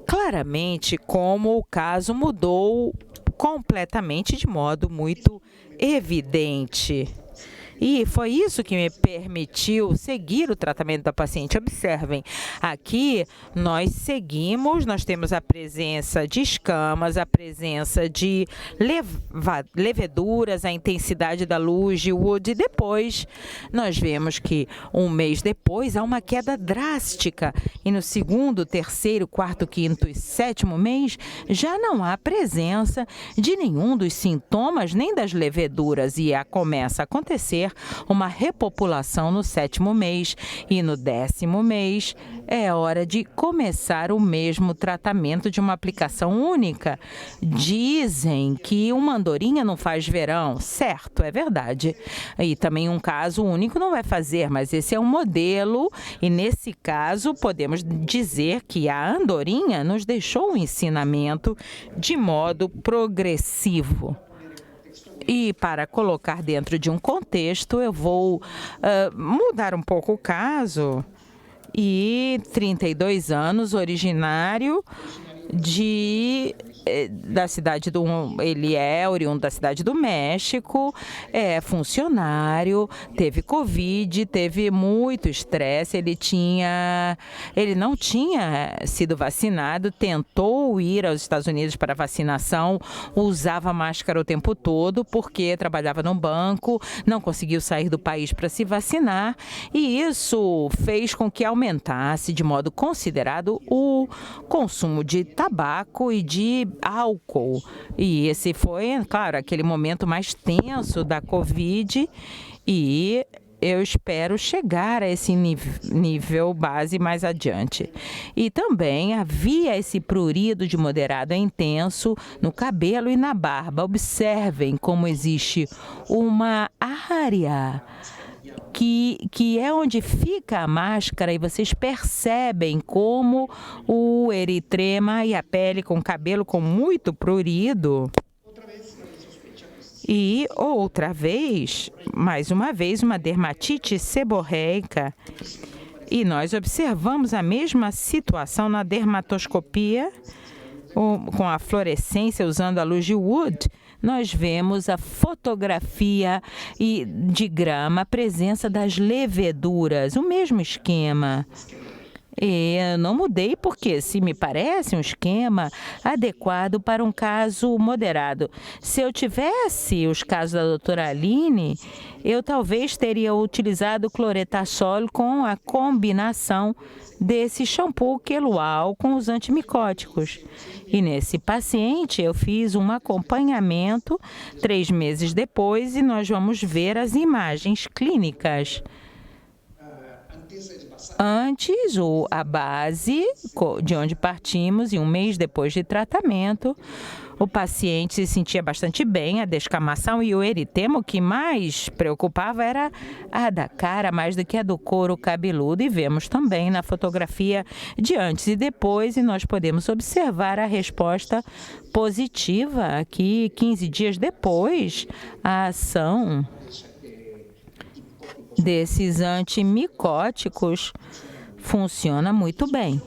claramente como o caso mudou completamente, de modo muito evidente. E foi isso que me permitiu seguir o tratamento da paciente. Observem, aqui nós temos a presença de escamas, a presença de leveduras, a intensidade da luz de Wood. E depois nós vemos que 1 mês depois há uma queda drástica. E no 2º, 3º, 4º, 5º e 7º mês já não há presença de nenhum dos sintomas, nem das leveduras. E começa a acontecer uma repopulação no 7º mês e no 10º mês é hora de começar o mesmo tratamento de uma aplicação única. Dizem que uma andorinha não faz verão, certo, é verdade. E também um caso único não vai fazer, mas esse é um modelo e nesse caso podemos dizer que a andorinha nos deixou um ensinamento de modo progressivo. E para colocar dentro de um contexto, eu vou mudar um pouco o caso. E 32 anos, originário ele é oriundo da cidade do México, é funcionário, teve Covid, teve muito estresse, ele não tinha sido vacinado, tentou ir aos Estados Unidos para vacinação, usava máscara o tempo todo porque trabalhava num banco, não conseguiu sair do país para se vacinar e isso fez com que aumentasse de modo considerado o consumo de tabaco e de álcool. E esse foi, claro, aquele momento mais tenso da Covid e eu espero chegar a esse nível base mais adiante. E também havia esse prurido de moderado a intenso no cabelo e na barba. Observem como existe uma área que é onde fica a máscara e vocês percebem como o eritrema e a pele com cabelo com muito prurido. E outra vez, mais uma vez, uma dermatite seborreica. E nós observamos a mesma situação na dermatoscopia, com a fluorescência usando a luz de Wood. Nós vemos a fotografia de grama, a presença das leveduras, o mesmo esquema. E eu não mudei porque, se me parece um esquema adequado para um caso moderado. Se eu tivesse os casos da doutora Aline, eu talvez teria utilizado cloretasol com a combinação desse shampoo quelual com os antimicóticos. E nesse paciente eu fiz um acompanhamento 3 meses depois e nós vamos ver as imagens clínicas. Antes, a base de onde partimos e 1 mês depois de tratamento, o paciente se sentia bastante bem, a descamação e o eritema, o que mais preocupava era a da cara mais do que a do couro cabeludo. E vemos também na fotografia de antes e depois, e nós podemos observar a resposta positiva aqui 15 dias depois, a ação desses antimicóticos funciona muito bem.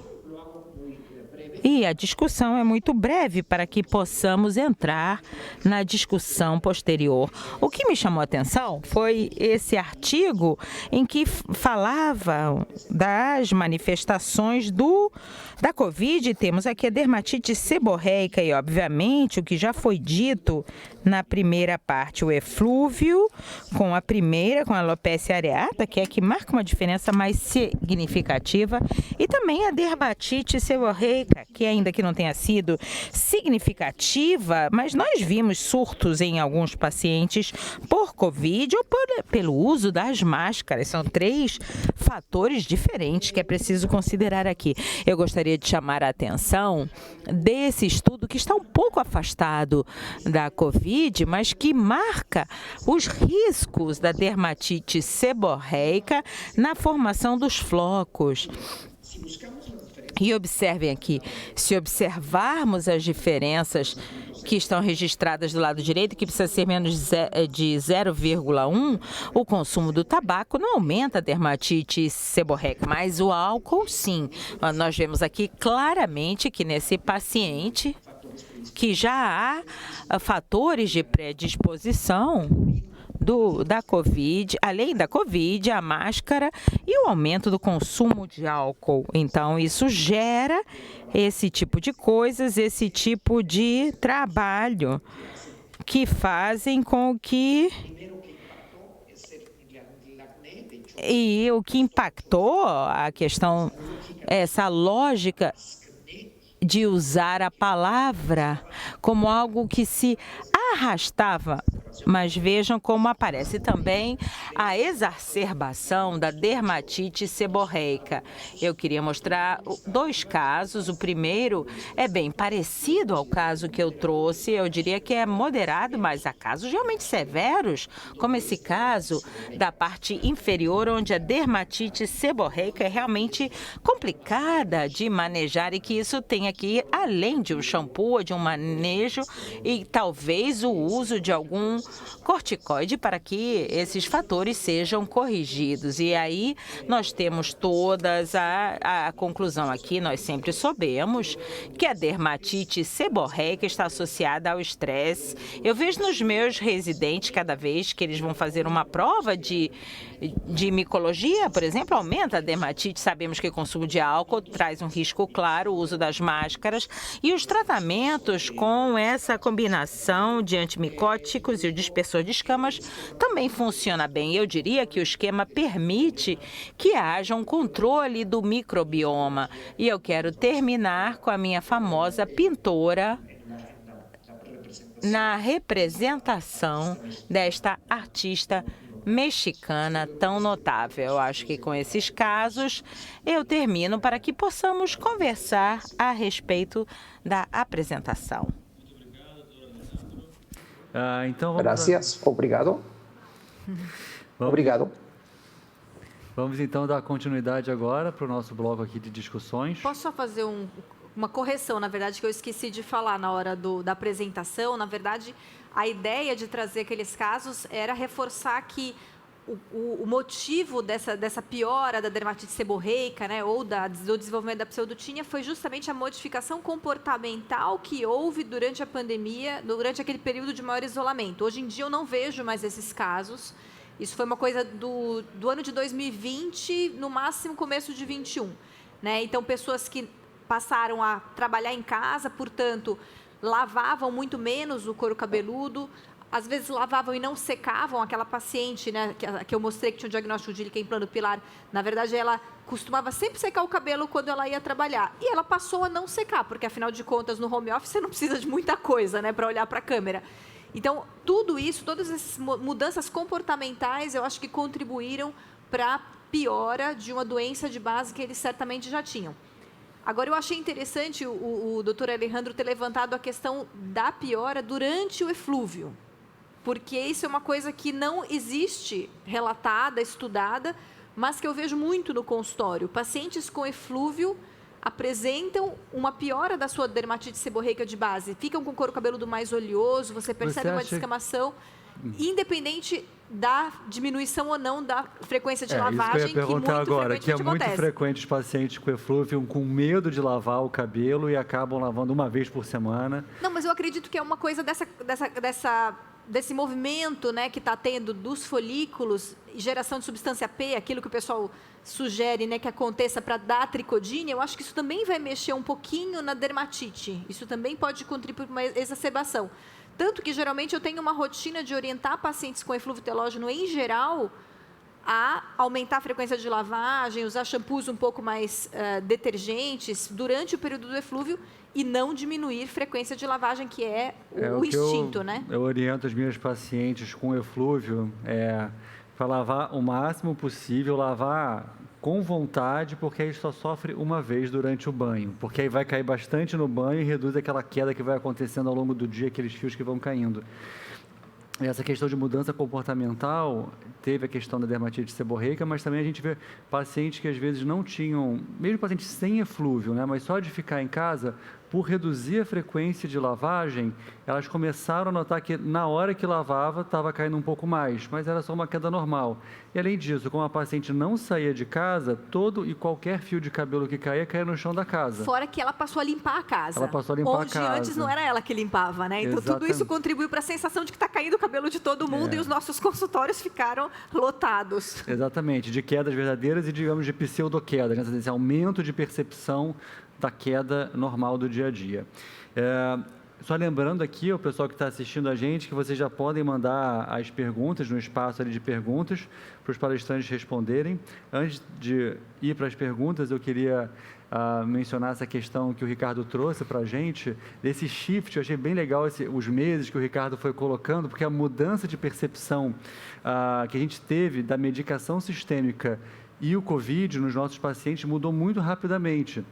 E a discussão é muito breve para que possamos entrar na discussão posterior. O que me chamou a atenção foi esse artigo em que falava das manifestações da Covid. Temos aqui a dermatite seborreica e, obviamente, o que já foi dito na primeira parte, o eflúvio com a alopecia areata, que é a que marca uma diferença mais significativa, e também a dermatite seborreica, que ainda que não tenha sido significativa, mas nós vimos surtos em alguns pacientes por Covid ou pelo uso das máscaras. São 3 fatores diferentes que é preciso considerar aqui. Eu gostaria de chamar a atenção desse estudo que está um pouco afastado da Covid, mas que marca os riscos da dermatite seborreica na formação dos flocos. E observem aqui, se observarmos as diferenças que estão registradas do lado direito, que precisa ser menos de 0,1, o consumo do tabaco não aumenta a dermatite seborreica, mas o álcool sim. Nós vemos aqui claramente que nesse paciente que já há fatores de predisposição da Covid, além da Covid, a máscara e o aumento do consumo de álcool. Então, isso gera esse tipo de coisas, esse tipo de trabalho que fazem com que... E o que impactou a questão, essa lógica de usar a palavra como algo que se arrastava, mas vejam como aparece também a exacerbação da dermatite seborreica. Eu queria mostrar 2 casos. O primeiro é bem parecido ao caso que eu trouxe, eu diria que é moderado, mas há casos realmente severos, como esse caso da parte inferior, onde a dermatite seborreica é realmente complicada de manejar e que isso tem aqui, além de um shampoo, de um manejo e talvez o uso de algum corticoide para que esses fatores sejam corrigidos. E aí nós temos todas a conclusão aqui. Nós sempre soubemos que a dermatite seborreica está associada ao estresse. Eu vejo nos meus residentes, cada vez que eles vão fazer uma prova de micologia, por exemplo, aumenta a dermatite. Sabemos que o consumo de álcool traz um risco claro, o uso das máscaras e os tratamentos com essa combinação de antimicóticos e o dispersor de escamas também funciona bem. Eu diria que o esquema permite que haja um controle do microbioma. E eu quero terminar com a minha famosa pintora na representação desta artista mexicana tão notável. Eu acho que com esses casos eu termino para que possamos conversar a respeito da apresentação. Então vamos Gracias, obrigado. Obrigado. Vamos então dar continuidade agora para o nosso bloco aqui de discussões. Posso só fazer uma correção, na verdade, que eu esqueci de falar na hora da apresentação. Na verdade, a ideia de trazer aqueles casos era reforçar que o motivo dessa piora da dermatite seborreica, né, ou do desenvolvimento da pseudotínia, foi justamente a modificação comportamental que houve durante a pandemia, durante aquele período de maior isolamento. Hoje em dia eu não vejo mais esses casos. Isso foi uma coisa do ano de 2020, no máximo começo de 21. Né? Então, pessoas que passaram a trabalhar em casa, portanto, lavavam muito menos o couro cabeludo, às vezes lavavam e não secavam. Aquela paciente, né, que eu mostrei que tinha um diagnóstico de líquen plano pilar, na verdade, ela costumava sempre secar o cabelo quando ela ia trabalhar. E ela passou a não secar, porque, afinal de contas, no home office, você não precisa de muita coisa, né, para olhar para a câmera. Então, tudo isso, todas essas mudanças comportamentais, eu acho que contribuíram para a piora de uma doença de base que eles certamente já tinham. Agora, eu achei interessante o doutor Alejandro ter levantado a questão da piora durante o eflúvio, porque isso é uma coisa que não existe relatada, estudada, mas que eu vejo muito no consultório. Pacientes com eflúvio apresentam uma piora da sua dermatite seborreica de base, ficam com o couro cabeludo mais oleoso, você percebe uma descamação, independente da diminuição ou não da frequência de lavagem, isso que eu ia perguntar agora, que é muito frequente os pacientes com eflúvio com medo de lavar o cabelo e acabam lavando uma vez por semana. Não, mas eu acredito que é uma coisa desse movimento, né, que está tendo dos folículos, geração de substância P, aquilo que o pessoal sugere, né, que aconteça para dar tricodínia. Eu acho que isso também vai mexer um pouquinho na dermatite. Isso também pode contribuir para uma exacerbação. Tanto que, geralmente, eu tenho uma rotina de orientar pacientes com eflúvio telógeno, em geral, a aumentar a frequência de lavagem, usar shampoos um pouco mais detergentes durante o período do eflúvio e não diminuir frequência de lavagem, que é o instinto, né? Eu oriento as minhas pacientes com eflúvio para lavar o máximo possível, lavar com vontade, porque aí só sofre uma vez durante o banho, porque aí vai cair bastante no banho e reduz aquela queda que vai acontecendo ao longo do dia, aqueles fios que vão caindo. Essa questão de mudança comportamental, teve a questão da dermatite seborreica, mas também a gente vê pacientes que às vezes não tinham, mesmo pacientes sem eflúvio, né, mas só de ficar em casa, por reduzir a frequência de lavagem, elas começaram a notar que na hora que lavava estava caindo um pouco mais, mas era só uma queda normal. E além disso, como a paciente não saía de casa, todo e qualquer fio de cabelo que caía no chão da casa. Fora que ela passou a limpar a casa. Ela passou a limpar a casa. Onde antes não era ela que limpava, né? Então tudo isso contribuiu para a sensação de que está caindo o cabelo de todo mundo e os nossos consultórios ficaram lotados. Exatamente, de quedas verdadeiras e, digamos, de pseudoquedas, né? Esse aumento de percepção da queda normal do dia a dia. Só lembrando aqui, o pessoal que está assistindo a gente, que vocês já podem mandar as perguntas no espaço ali de perguntas para os palestrantes responderem. Antes de ir para as perguntas, eu queria mencionar essa questão que o Ricardo trouxe para a gente, desse shift. Eu achei bem legal os meses que o Ricardo foi colocando, porque a mudança de percepção que a gente teve da medicação sistêmica e o COVID nos nossos pacientes mudou muito rapidamente.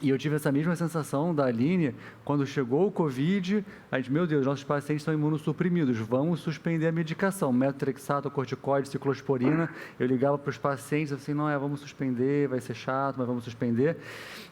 E eu tive essa mesma sensação da Aline, quando chegou o Covid, a gente, meu Deus, nossos pacientes estão imunossuprimidos, vamos suspender a medicação, metotrexato, corticoide, ciclosporina. Eu ligava para os pacientes assim, não, vamos suspender, vai ser chato, mas vamos suspender.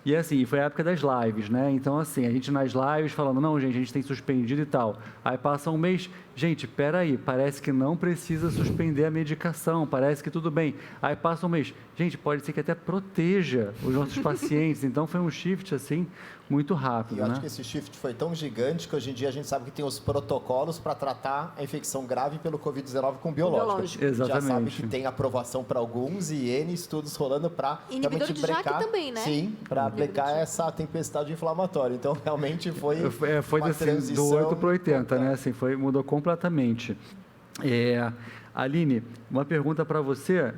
E assim, foi a época das lives, né? Então assim, a gente nas lives falando, não, gente, a gente tem suspendido e tal. Aí passa um mês, gente, peraí, parece que não precisa suspender a medicação, parece que tudo bem. Aí passa um mês, gente, pode ser que até proteja os nossos pacientes. Então foi um shift assim muito rápido, E eu né? acho que esse shift foi tão gigante que hoje em dia a gente sabe que tem os protocolos para tratar a infecção grave pelo Covid-19 com biológico. Exatamente. Já sabe que tem aprovação para alguns e N estudos rolando para Inibidor de JAK também, né? Sim, para brecar essa tempestade inflamatória. Então, realmente foi uma assim, transição do 8 para 80, né? Assim, mudou completamente. Aline, uma pergunta para você.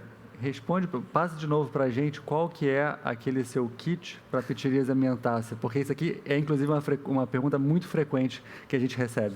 Passa de novo para a gente qual que é aquele seu kit para psoríase amiantácea, porque isso aqui é, inclusive, uma pergunta muito frequente que a gente recebe.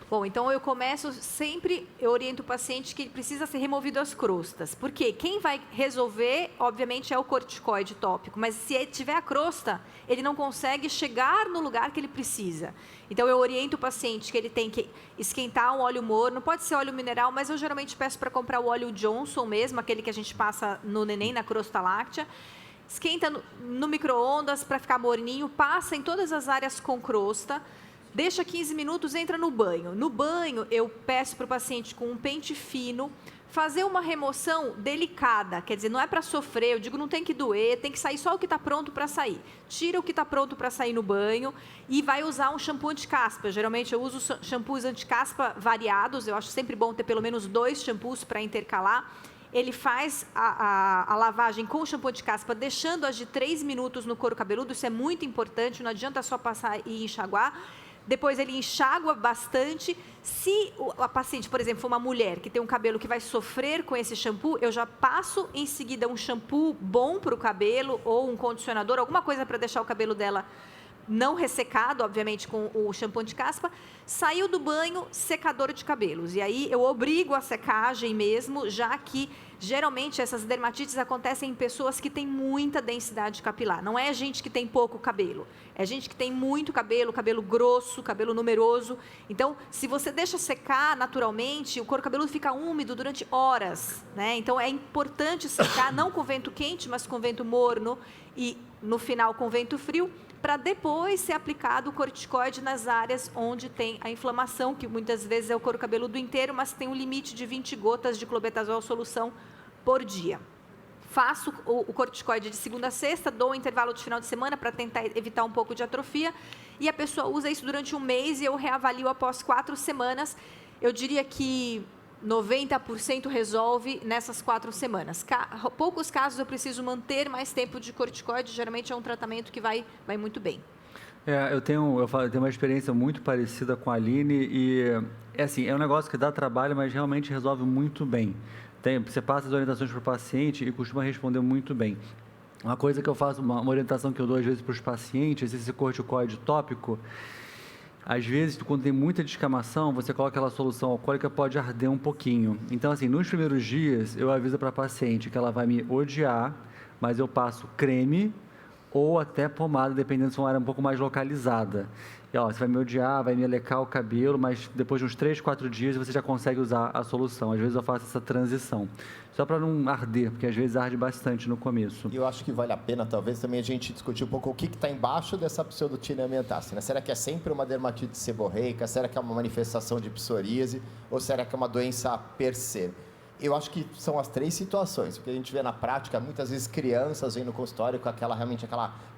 Bom, então eu começo sempre, eu oriento o paciente que ele precisa ser removido as crostas, porque quem vai resolver, obviamente, é o corticoide tópico, mas se tiver a crosta, ele não consegue chegar no lugar que ele precisa. Então, eu oriento o paciente que ele tem que esquentar um óleo morno, pode ser óleo mineral, mas eu geralmente peço para comprar o óleo Johnson mesmo, aquele que a gente passa no neném, na crosta láctea. Esquenta no micro-ondas para ficar morninho, passa em todas as áreas com crosta, deixa 15 minutos, entra no banho. No banho, eu peço para o paciente com um pente fino, fazer uma remoção delicada, quer dizer, não é para sofrer, eu digo, não tem que doer, tem que sair só o que está pronto para sair. Tira o que está pronto para sair no banho e vai usar um shampoo anti-caspa. Geralmente eu uso shampoos anti-caspa variados, eu acho sempre bom ter pelo menos 2 shampoos para intercalar. Ele faz a lavagem com o shampoo anti-caspa, deixando-as de 3 minutos no couro cabeludo, isso é muito importante, não adianta só passar e enxaguar. Depois ele enxágua bastante. Se a paciente, por exemplo, for uma mulher que tem um cabelo que vai sofrer com esse shampoo, eu já passo em seguida um shampoo bom para o cabelo ou um condicionador, alguma coisa para deixar o cabelo dela não ressecado, obviamente, com o shampoo de caspa. Saiu do banho, secador de cabelos. E aí eu obrigo a secagem mesmo, já que geralmente essas dermatites acontecem em pessoas que têm muita densidade capilar. Não é gente que tem pouco cabelo, é gente que tem muito cabelo, cabelo grosso, cabelo numeroso. Então, se você deixa secar naturalmente, o couro cabeludo fica úmido durante horas, né? Então, é importante secar, não com vento quente, mas com vento morno e, no final, com vento frio, para depois ser aplicado o corticoide nas áreas onde tem a inflamação, que muitas vezes é o couro cabeludo inteiro, mas tem um limite de 20 gotas de clobetasol solução por dia. Faço o corticoide de segunda a sexta, dou um intervalo de final de semana para tentar evitar um pouco de atrofia, e a pessoa usa isso durante um mês e eu reavalio após 4 semanas. Eu diria que 90% resolve nessas 4 semanas. Poucos casos eu preciso manter mais tempo de corticoide, geralmente é um tratamento que vai muito bem. Eu tenho uma experiência muito parecida com a Aline e, é um negócio que dá trabalho, mas realmente resolve muito bem. Você passa as orientações para o paciente e costuma responder muito bem. Uma coisa que eu faço, uma orientação que eu dou às vezes para os pacientes, esse corticoide tópico, às vezes, quando tem muita descamação, você coloca aquela solução alcoólica, pode arder um pouquinho. Então, assim, nos primeiros dias, eu aviso para a paciente que ela vai me odiar, mas eu passo creme ou até pomada, dependendo se for uma área um pouco mais localizada. E, você vai me odiar, vai me alecar o cabelo, mas depois de uns 3, 4 dias, você já consegue usar a solução. Às vezes, eu faço essa transição, só para não arder, porque às vezes arde bastante no começo. E eu acho que vale a pena, talvez, também a gente discutir um pouco o que está embaixo dessa pseudotine amiantácea, né? Será que é sempre uma dermatite seborreica? Será que é uma manifestação de psoríase? Ou será que é uma doença per se? Eu acho que são as 3 situações, porque a gente vê na prática, muitas vezes crianças vêm no consultório com aquela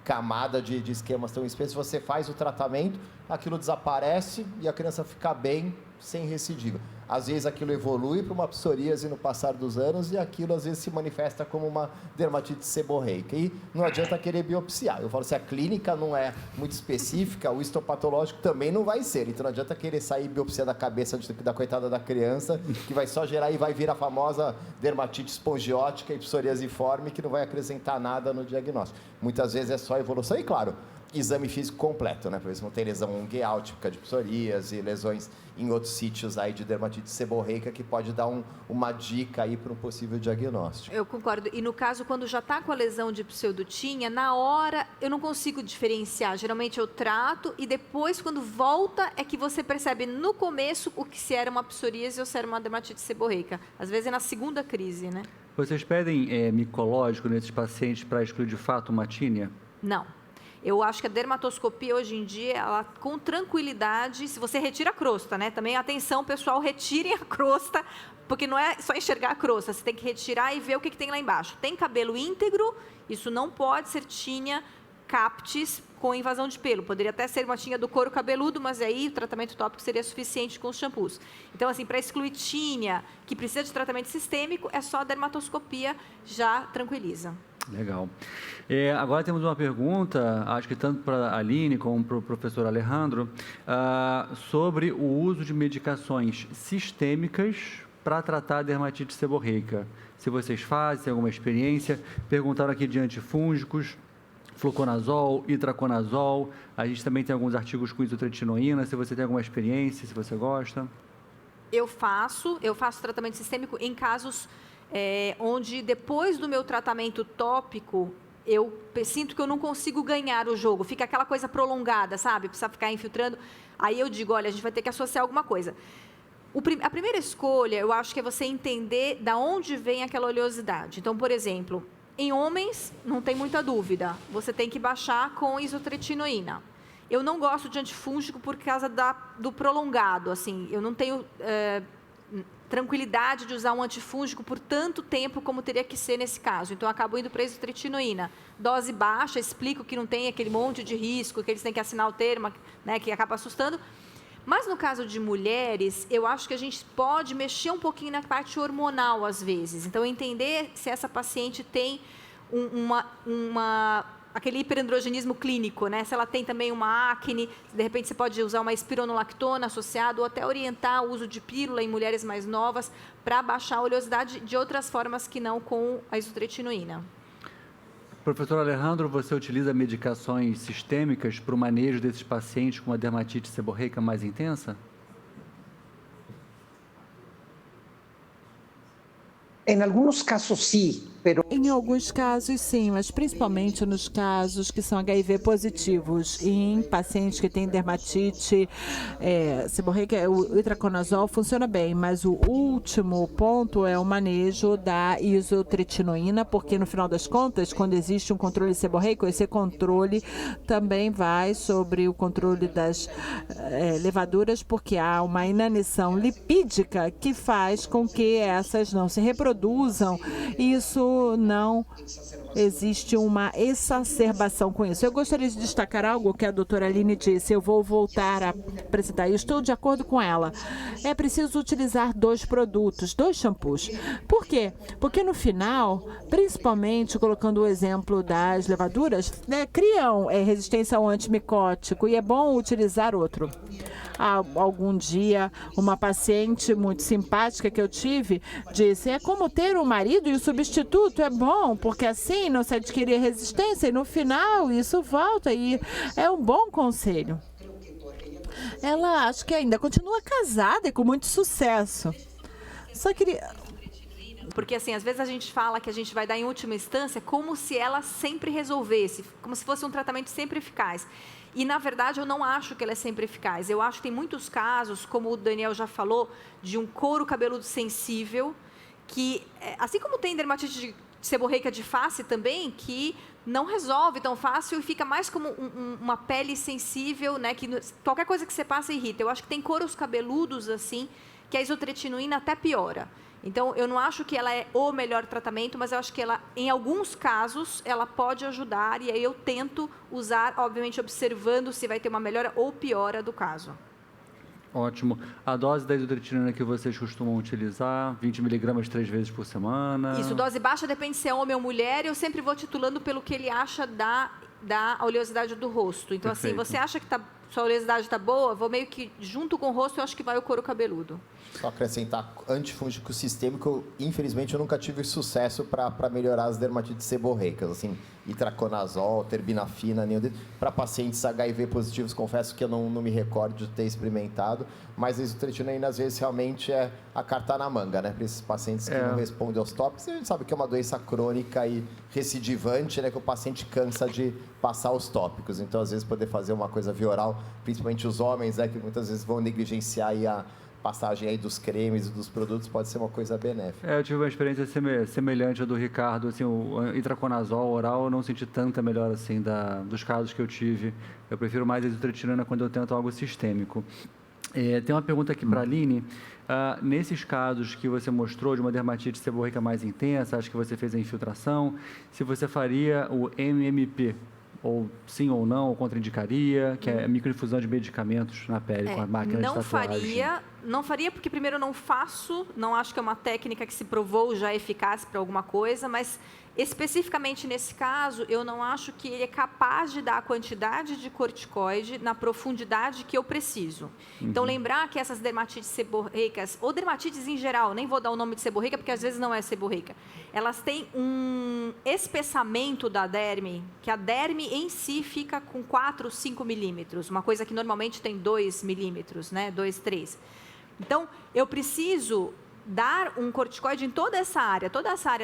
camada de esquemas tão espessos, você faz o tratamento, aquilo desaparece e a criança fica bem, sem recidiva. Às vezes aquilo evolui para uma psoríase no passar dos anos e aquilo às vezes se manifesta como uma dermatite seborreica. E não adianta querer biopsiar. Eu falo, se a clínica não é muito específica, o histopatológico também não vai ser. Então não adianta querer sair biopsia da cabeça da coitada da criança, que vai só gerar e vai vir a famosa dermatite espongiótica e psoriasiforme, que não vai acrescentar nada no diagnóstico. Muitas vezes é só evolução e, claro, exame físico completo, né? Por isso não tem lesão ungueal, típica de psoríase, lesões em outros sítios aí de dermatite seborreica, que pode dar uma dica aí para um possível diagnóstico. Eu concordo. E no caso, quando já está com a lesão de pseudotinha, na hora eu não consigo diferenciar. Geralmente eu trato e depois, quando volta, é que você percebe no começo o que se era uma psoríase ou se era uma dermatite seborreica. Às vezes é na segunda crise, né? Vocês pedem micológico nesses pacientes para excluir de fato uma tínia? Não. Eu acho que a dermatoscopia hoje em dia, ela, com tranquilidade, se você retira a crosta, né? Também, atenção, pessoal, retirem a crosta, porque não é só enxergar a crosta, você tem que retirar e ver o que tem lá embaixo. Tem cabelo íntegro, isso não pode ser tínia, CAPTES com invasão de pelo. Poderia até ser uma tinha do couro cabeludo, mas aí o tratamento tópico seria suficiente com os shampoos. Então, assim, para excluir tinha que precisa de tratamento sistêmico, é só a dermatoscopia, já tranquiliza. Legal. Agora temos uma pergunta, acho que tanto para a Aline como para o professor Alejandro, sobre o uso de medicações sistêmicas para tratar a dermatite seborreica. Se vocês fazem, tem alguma experiência. Perguntaram aqui de antifúngicos, fluconazol, itraconazol. A gente também tem alguns artigos com isotretinoína. Se você tem alguma experiência, se você gosta. Eu faço tratamento sistêmico em casos onde depois do meu tratamento tópico, eu sinto que eu não consigo ganhar o jogo. Fica aquela coisa prolongada, sabe? Precisa ficar infiltrando. Aí eu digo, olha, a gente vai ter que associar alguma coisa. A primeira escolha, eu acho que é você entender da onde vem aquela oleosidade. Então, por exemplo, em homens, não tem muita dúvida, você tem que baixar com isotretinoína. Eu não gosto de antifúngico por causa do prolongado, assim, eu não tenho tranquilidade de usar um antifúngico por tanto tempo como teria que ser nesse caso. Então, eu acabo indo para a isotretinoína. Dose baixa, explico que não tem aquele monte de risco, que eles têm que assinar o termo, né, que acaba assustando. Mas, no caso de mulheres, eu acho que a gente pode mexer um pouquinho na parte hormonal, às vezes. Então, entender se essa paciente tem aquele hiperandrogenismo clínico, né? Se ela tem também uma acne, de repente você pode usar uma espironolactona associada ou até orientar o uso de pílula em mulheres mais novas para baixar a oleosidade de outras formas que não com a isotretinoína. Professor Alejandro, você utiliza medicações sistêmicas para o manejo desses pacientes com uma dermatite seborreica mais intensa? Em alguns casos, sim. Em alguns casos, sim, mas principalmente nos casos que são HIV positivos. Em pacientes que têm dermatite seborreica, o itraconazol funciona bem, mas o último ponto é o manejo da isotretinoína, porque no final das contas, quando existe um controle seborreico, esse controle também vai sobre o controle das levaduras, porque há uma inanição lipídica que faz com que essas não se reproduzam. Isso não existe uma exacerbação com isso. Eu gostaria de destacar algo que a doutora Aline disse, eu vou voltar a apresentar, eu estou de acordo com ela. É preciso utilizar 2 produtos, 2 shampoos. Por quê? Porque no final, principalmente colocando o exemplo das levaduras, criam resistência ao antimicótico e é bom utilizar outro. Há algum dia, uma paciente muito simpática que eu tive disse, é como ter um marido e o substituto é bom, porque assim não se adquire resistência e no final isso volta e é um bom conselho. Ela acho que ainda continua casada e com muito sucesso. Só queria... Porque, assim, às vezes a gente fala que a gente vai dar em última instância como se ela sempre resolvesse, como se fosse um tratamento sempre eficaz. E, na verdade, eu não acho que ela é sempre eficaz. Eu acho que tem muitos casos, como o Daniel já falou, de um couro cabeludo sensível, que, assim como tem dermatite seborreica de face também, que não resolve tão fácil e fica mais como uma pele sensível, né, que qualquer coisa que você passa irrita. Eu acho que tem couros cabeludos, assim, que a isotretinoína até piora. Então, eu não acho que ela é o melhor tratamento, mas eu acho que ela, em alguns casos, ela pode ajudar, e aí eu tento usar, obviamente, observando se vai ter uma melhora ou piora do caso. Ótimo. A dose da isotretinoína que vocês costumam utilizar, 20 miligramas 3 vezes por semana? Isso, dose baixa depende se é homem ou mulher, eu sempre vou titulando pelo que ele acha da oleosidade do rosto. Então, Perfeito. Assim, você acha que sua oleosidade está boa, vou meio que, junto com o rosto, eu acho que vai o couro cabeludo. Só acrescentar, antifúngico sistêmico, infelizmente, eu nunca tive sucesso para melhorar as dermatites seborreicas, assim, itraconazol, terbinafina, para pacientes HIV positivos, confesso que eu não me recordo de ter experimentado, mas a isotretinoína, às vezes, realmente é a carta na manga, né, para esses pacientes que não respondem aos tópicos. A gente sabe que é uma doença crônica e recidivante, né, que o paciente cansa de passar os tópicos. Então, às vezes, poder fazer uma coisa via oral, principalmente os homens, né, que muitas vezes vão negligenciar aí a passagem aí dos cremes e dos produtos, pode ser uma coisa benéfica. Eu tive uma experiência semelhante à do Ricardo, assim, o itraconazol oral, eu não senti tanta melhora assim dos casos que eu tive. Eu prefiro mais a isotretinoína quando eu tento algo sistêmico. Tem uma pergunta aqui para a Aline. Nesses casos que você mostrou de uma dermatite seborreica mais intensa, acho que você fez a infiltração, se você faria o MMP, ou sim ou não, ou contraindicaria, que é a microinfusão de medicamentos na pele com a máquina de tatuagem? Não faria, porque primeiro eu não faço, não acho que é uma técnica que se provou já eficaz para alguma coisa, mas especificamente nesse caso, eu não acho que ele é capaz de dar a quantidade de corticoide na profundidade que eu preciso. Então, lembrar que essas dermatites seborreicas, ou dermatites em geral, nem vou dar o nome de seborreica, porque às vezes não é seborreica, elas têm um espessamento da derme, que a derme em si fica com 4, 5 milímetros, uma coisa que normalmente tem 2 milímetros, né? 2, 3. Então, eu preciso dar um corticoide em toda essa área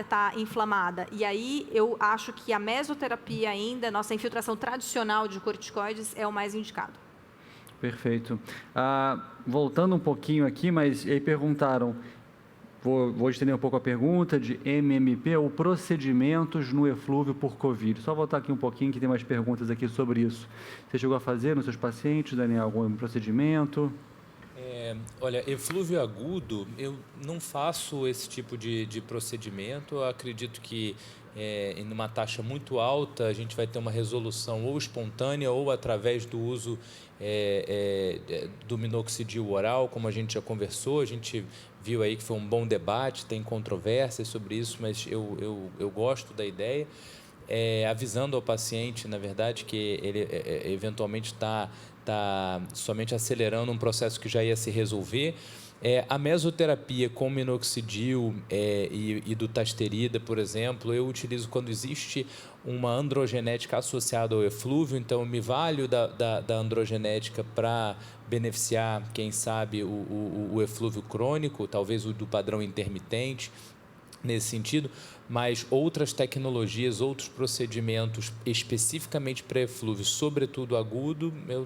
está inflamada, e aí eu acho que a mesoterapia ainda, nossa infiltração tradicional de corticoides é o mais indicado. Perfeito. Voltando um pouquinho aqui, mas aí perguntaram, vou estender um pouco a pergunta de MMP, ou procedimentos no eflúvio por Covid. Só voltar aqui um pouquinho, que tem mais perguntas aqui sobre isso. Você chegou a fazer nos seus pacientes, Daniel, algum procedimento? Olha, eflúvio agudo, eu não faço esse tipo de procedimento. Eu acredito que em uma taxa muito alta a gente vai ter uma resolução ou espontânea ou através do uso do minoxidil oral, como a gente já conversou. A gente viu aí que foi um bom debate, tem controvérsias sobre isso, mas eu gosto da ideia. Avisando ao paciente, na verdade, que ele eventualmente está somente acelerando um processo que já ia se resolver. A mesoterapia com minoxidil e dutasterida, por exemplo, eu utilizo quando existe uma androgenética associada ao eflúvio, então eu me valho da androgenética para beneficiar, quem sabe, o eflúvio crônico, talvez o do padrão intermitente, nesse sentido, mas outras tecnologias, outros procedimentos especificamente para eflúvio, sobretudo agudo, eu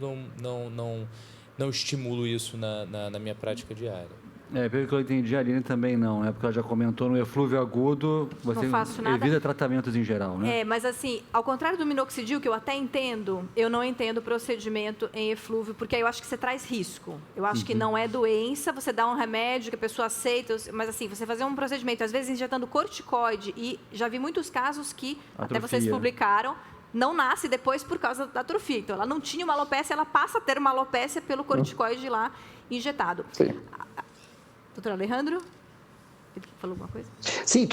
não estimulo isso na minha prática diária. Pelo que eu entendi, a Aline também não, né? Porque ela já comentou no eflúvio agudo, você evita tratamentos em geral, né? Mas assim, ao contrário do minoxidil, que eu até entendo, eu não entendo o procedimento em eflúvio, porque aí eu acho que você traz risco. Eu acho que não é doença, você dá um remédio que a pessoa aceita, mas assim, você fazer um procedimento, às vezes injetando corticoide, e já vi muitos casos que, até vocês publicaram, não nasce depois por causa da atrofia. Então, ela não tinha uma alopécia, ela passa a ter uma alopécia pelo corticoide lá injetado. Sim. Doutor Alejandro? Ele falou alguma coisa? Sim,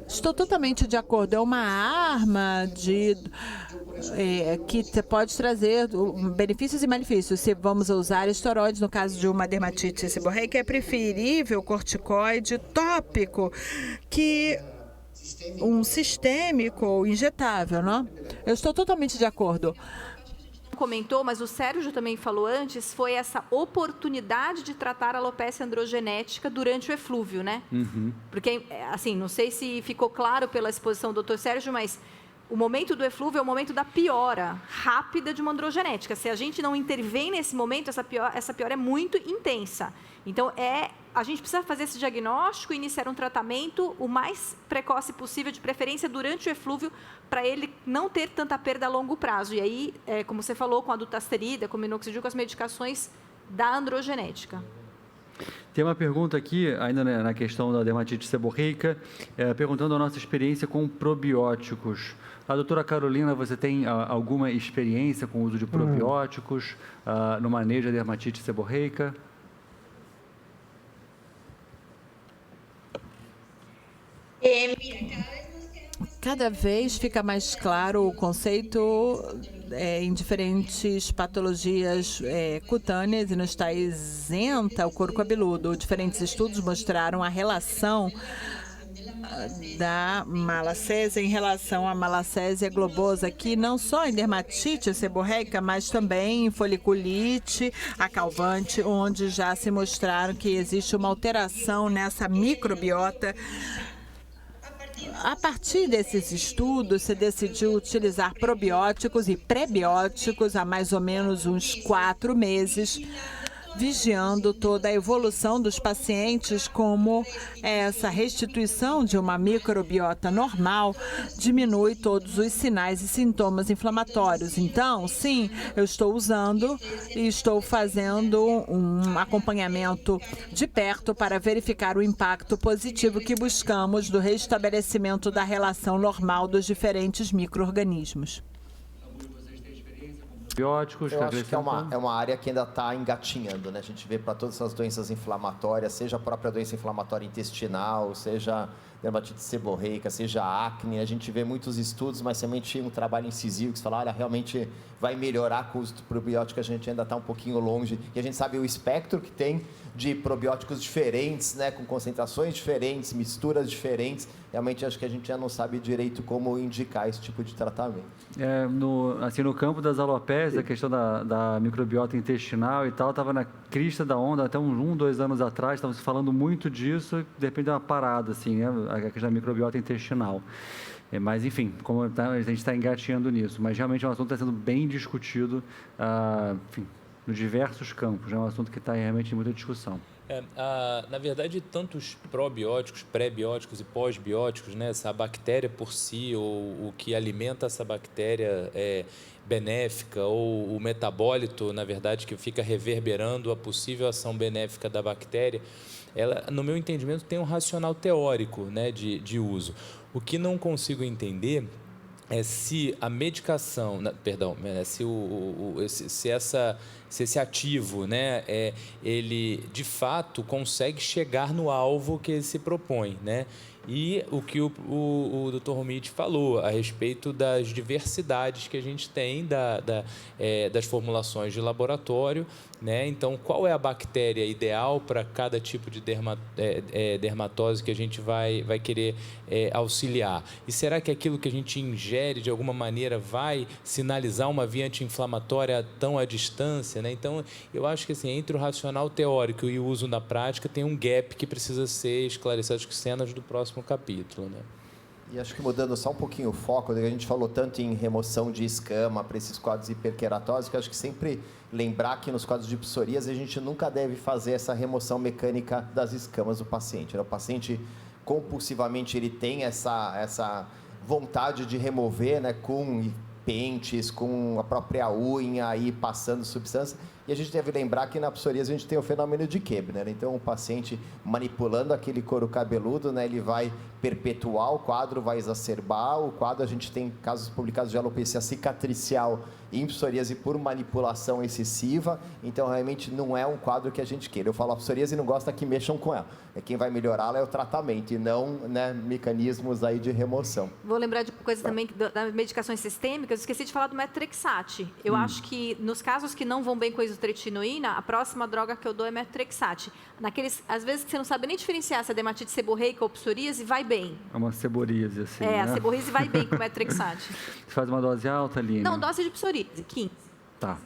estou totalmente de acordo. É uma arma que pode trazer benefícios e malefícios. Se vamos usar esteroides, no caso de uma dermatite seborreica, é preferível corticoide tópico que um sistêmico ou injetável, não? Eu estou totalmente de acordo. Comentou, mas o Sérgio também falou antes, foi essa oportunidade de tratar a alopecia androgenética durante o eflúvio, né? Porque, assim, não sei se ficou claro pela exposição do Dr. Sérgio, mas o momento do eflúvio é o momento da piora rápida de uma androgenética. Se a gente não intervém nesse momento, essa piora é muito intensa. Então, a gente precisa fazer esse diagnóstico e iniciar um tratamento o mais precoce possível, de preferência durante o eflúvio, para ele não ter tanta perda a longo prazo. E aí, como você falou, com a dutasterida, com o minoxidil, com as medicações da androgenética. Tem uma pergunta aqui, ainda na questão da dermatite seborreica, perguntando a nossa experiência com probióticos. A doutora Carolina, você tem alguma experiência com o uso de probióticos no manejo da dermatite seborreica? Cada vez fica mais claro o conceito em diferentes patologias cutâneas e não está isenta o couro cabeludo. Diferentes estudos mostraram a relação da malacésia em relação à malacésia globosa, que não só em dermatite seborreica, mas também em foliculite acalvante, onde já se mostraram que existe uma alteração nessa microbiota. A partir desses estudos, se decidiu utilizar probióticos e prebióticos há mais ou menos uns 4 meses, vigiando toda a evolução dos pacientes, como essa restituição de uma microbiota normal diminui todos os sinais e sintomas inflamatórios. Então, sim, eu estou usando e estou fazendo um acompanhamento de perto para verificar o impacto positivo que buscamos do restabelecimento da relação normal dos diferentes micro-organismos. Bióticos, eu acho que é uma área que ainda está engatinhando, né? A gente vê para todas essas doenças inflamatórias, seja a própria doença inflamatória intestinal, seja dermatite seborreica, seja acne, a gente vê muitos estudos, mas somente um trabalho incisivo que se fala, olha, realmente vai melhorar com o uso do probiótico, a gente ainda está um pouquinho longe, e a gente sabe o espectro que tem de probióticos diferentes, né, com concentrações diferentes, misturas diferentes, realmente acho que a gente já não sabe direito como indicar esse tipo de tratamento. No campo das alopécias, a questão da microbiota intestinal e tal, estava na crista da onda até 2 anos atrás, estava se falando muito disso, de repente deu uma parada, assim, né, a questão da microbiota intestinal. Mas, enfim, como a gente está engatinhando nisso, mas realmente é um assunto que está sendo bem discutido, enfim, nos diversos campos, é um assunto que está realmente em muita discussão. Na verdade, tanto os probióticos, pré-bióticos e pós-bióticos, né, essa bactéria por si, ou o que alimenta essa bactéria é benéfica, ou o metabólito, na verdade, que fica reverberando a possível ação benéfica da bactéria, ela, no meu entendimento, tem um racional teórico, né, de uso. O que não consigo entender é se a medicação, se esse ativo, né, ele de fato consegue chegar no alvo que ele se propõe, né? E o que o Dr. Romiti falou a respeito das diversidades que a gente tem das formulações de laboratório, né? Então, qual é a bactéria ideal para cada tipo de dermatose que a gente vai querer auxiliar? E será que aquilo que a gente ingere, de alguma maneira, vai sinalizar uma via anti-inflamatória tão à distância, né? Então, eu acho que assim, entre o racional teórico e o uso na prática, tem um gap que precisa ser esclarecido, acho que cenas do próximo capítulo, né? E acho que mudando só um pouquinho o foco, a gente falou tanto em remoção de escama para esses quadros hiperqueratóticos, que acho que sempre lembrar que nos quadros de psoríase a gente nunca deve fazer essa remoção mecânica das escamas do paciente, né? O paciente compulsivamente ele tem essa vontade de remover, né, com pentes, com a própria unha aí passando substância. E a gente deve lembrar que na psoríase a gente tem o fenômeno de Kebner, né? Então o paciente manipulando aquele couro cabeludo, né, ele vai perpetuar o quadro, vai exacerbar o quadro. A gente tem casos publicados de alopecia cicatricial em psoríase por manipulação excessiva, então realmente não é um quadro que a gente queira. Eu falo, a psoríase não gosta que mexam com ela. Quem vai melhorá-la é o tratamento e não, né, mecanismos aí de remoção. Vou lembrar de coisa também das medicações sistêmicas, esqueci de falar do metrexate. Eu acho que nos casos que não vão bem com a isotretinoína, a próxima droga que eu dou é metrexate. Às vezes que você não sabe nem diferenciar se é dermatite seborreica ou psoríase, vai bem. É uma seboríase, assim, né? A seborríase vai bem com o metrexate. Você faz uma dose alta ali? Não, dose de psoríase, 15. Tá.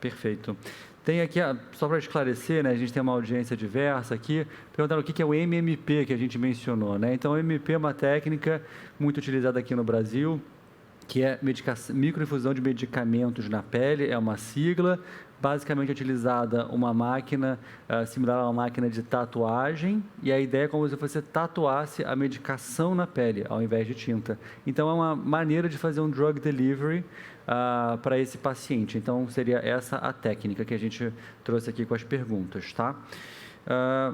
Perfeito. Tem aqui, só para esclarecer, né, a gente tem uma audiência diversa aqui, perguntando o que é o MMP que a gente mencionou, né? Então, o MMP é uma técnica muito utilizada aqui no Brasil, que é microinfusão de medicamentos na pele, é uma sigla, basicamente é utilizada uma máquina similar a uma máquina de tatuagem, e a ideia é como se você tatuasse a medicação na pele, ao invés de tinta. Então, é uma maneira de fazer um drug delivery para esse paciente. Então, seria essa a técnica que a gente trouxe aqui com as perguntas, tá?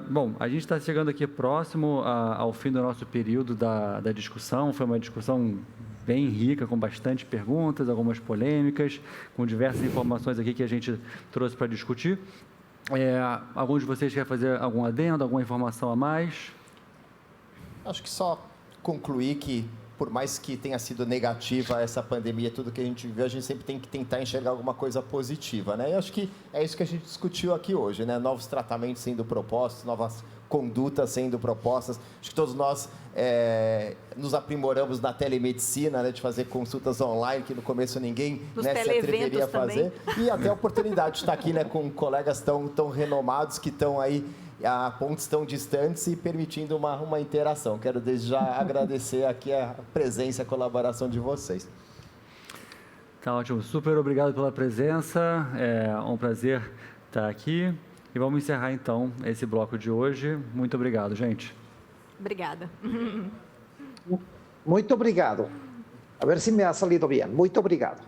Bom, a gente está chegando aqui próximo ao fim do nosso período da discussão. Foi uma discussão bem rica, com bastante perguntas, algumas polêmicas, com diversas informações aqui que a gente trouxe para discutir. Alguns de vocês querem fazer algum adendo, alguma informação a mais? Acho que só concluir que, por mais que tenha sido negativa essa pandemia, tudo que a gente viveu, a gente sempre tem que tentar enxergar alguma coisa positiva, né? E acho que é isso que a gente discutiu aqui hoje, né? Novos tratamentos sendo propostos, novas condutas sendo propostas. Acho que todos nós nos aprimoramos na telemedicina, né? De fazer consultas online, que no começo ninguém, né, se atreveria a fazer. Também. E até a oportunidade de estar aqui, né, com colegas tão renomados que estão aí a pontos tão distantes e permitindo uma interação. Quero desde já agradecer aqui a presença e a colaboração de vocês. Tá ótimo. Super obrigado pela presença. É um prazer estar aqui. E vamos encerrar, então, esse bloco de hoje. Muito obrigado, gente. Obrigada. Muito obrigado. A ver se me ha salido bem. Muito obrigado.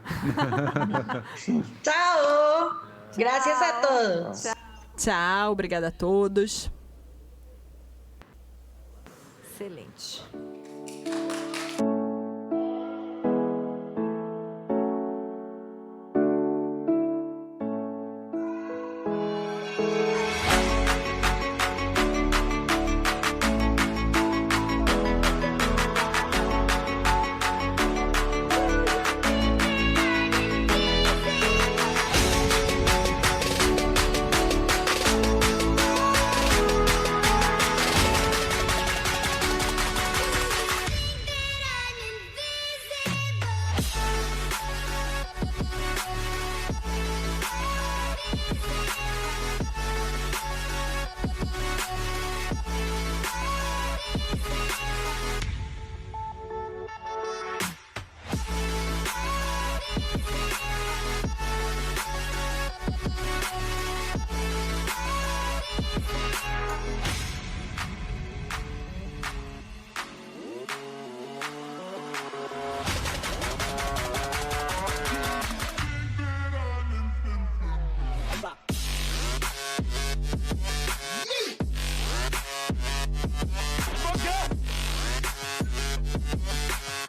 Tchau. Gracias a todos. Tchau, obrigada a todos. Excelente.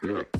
Yeah.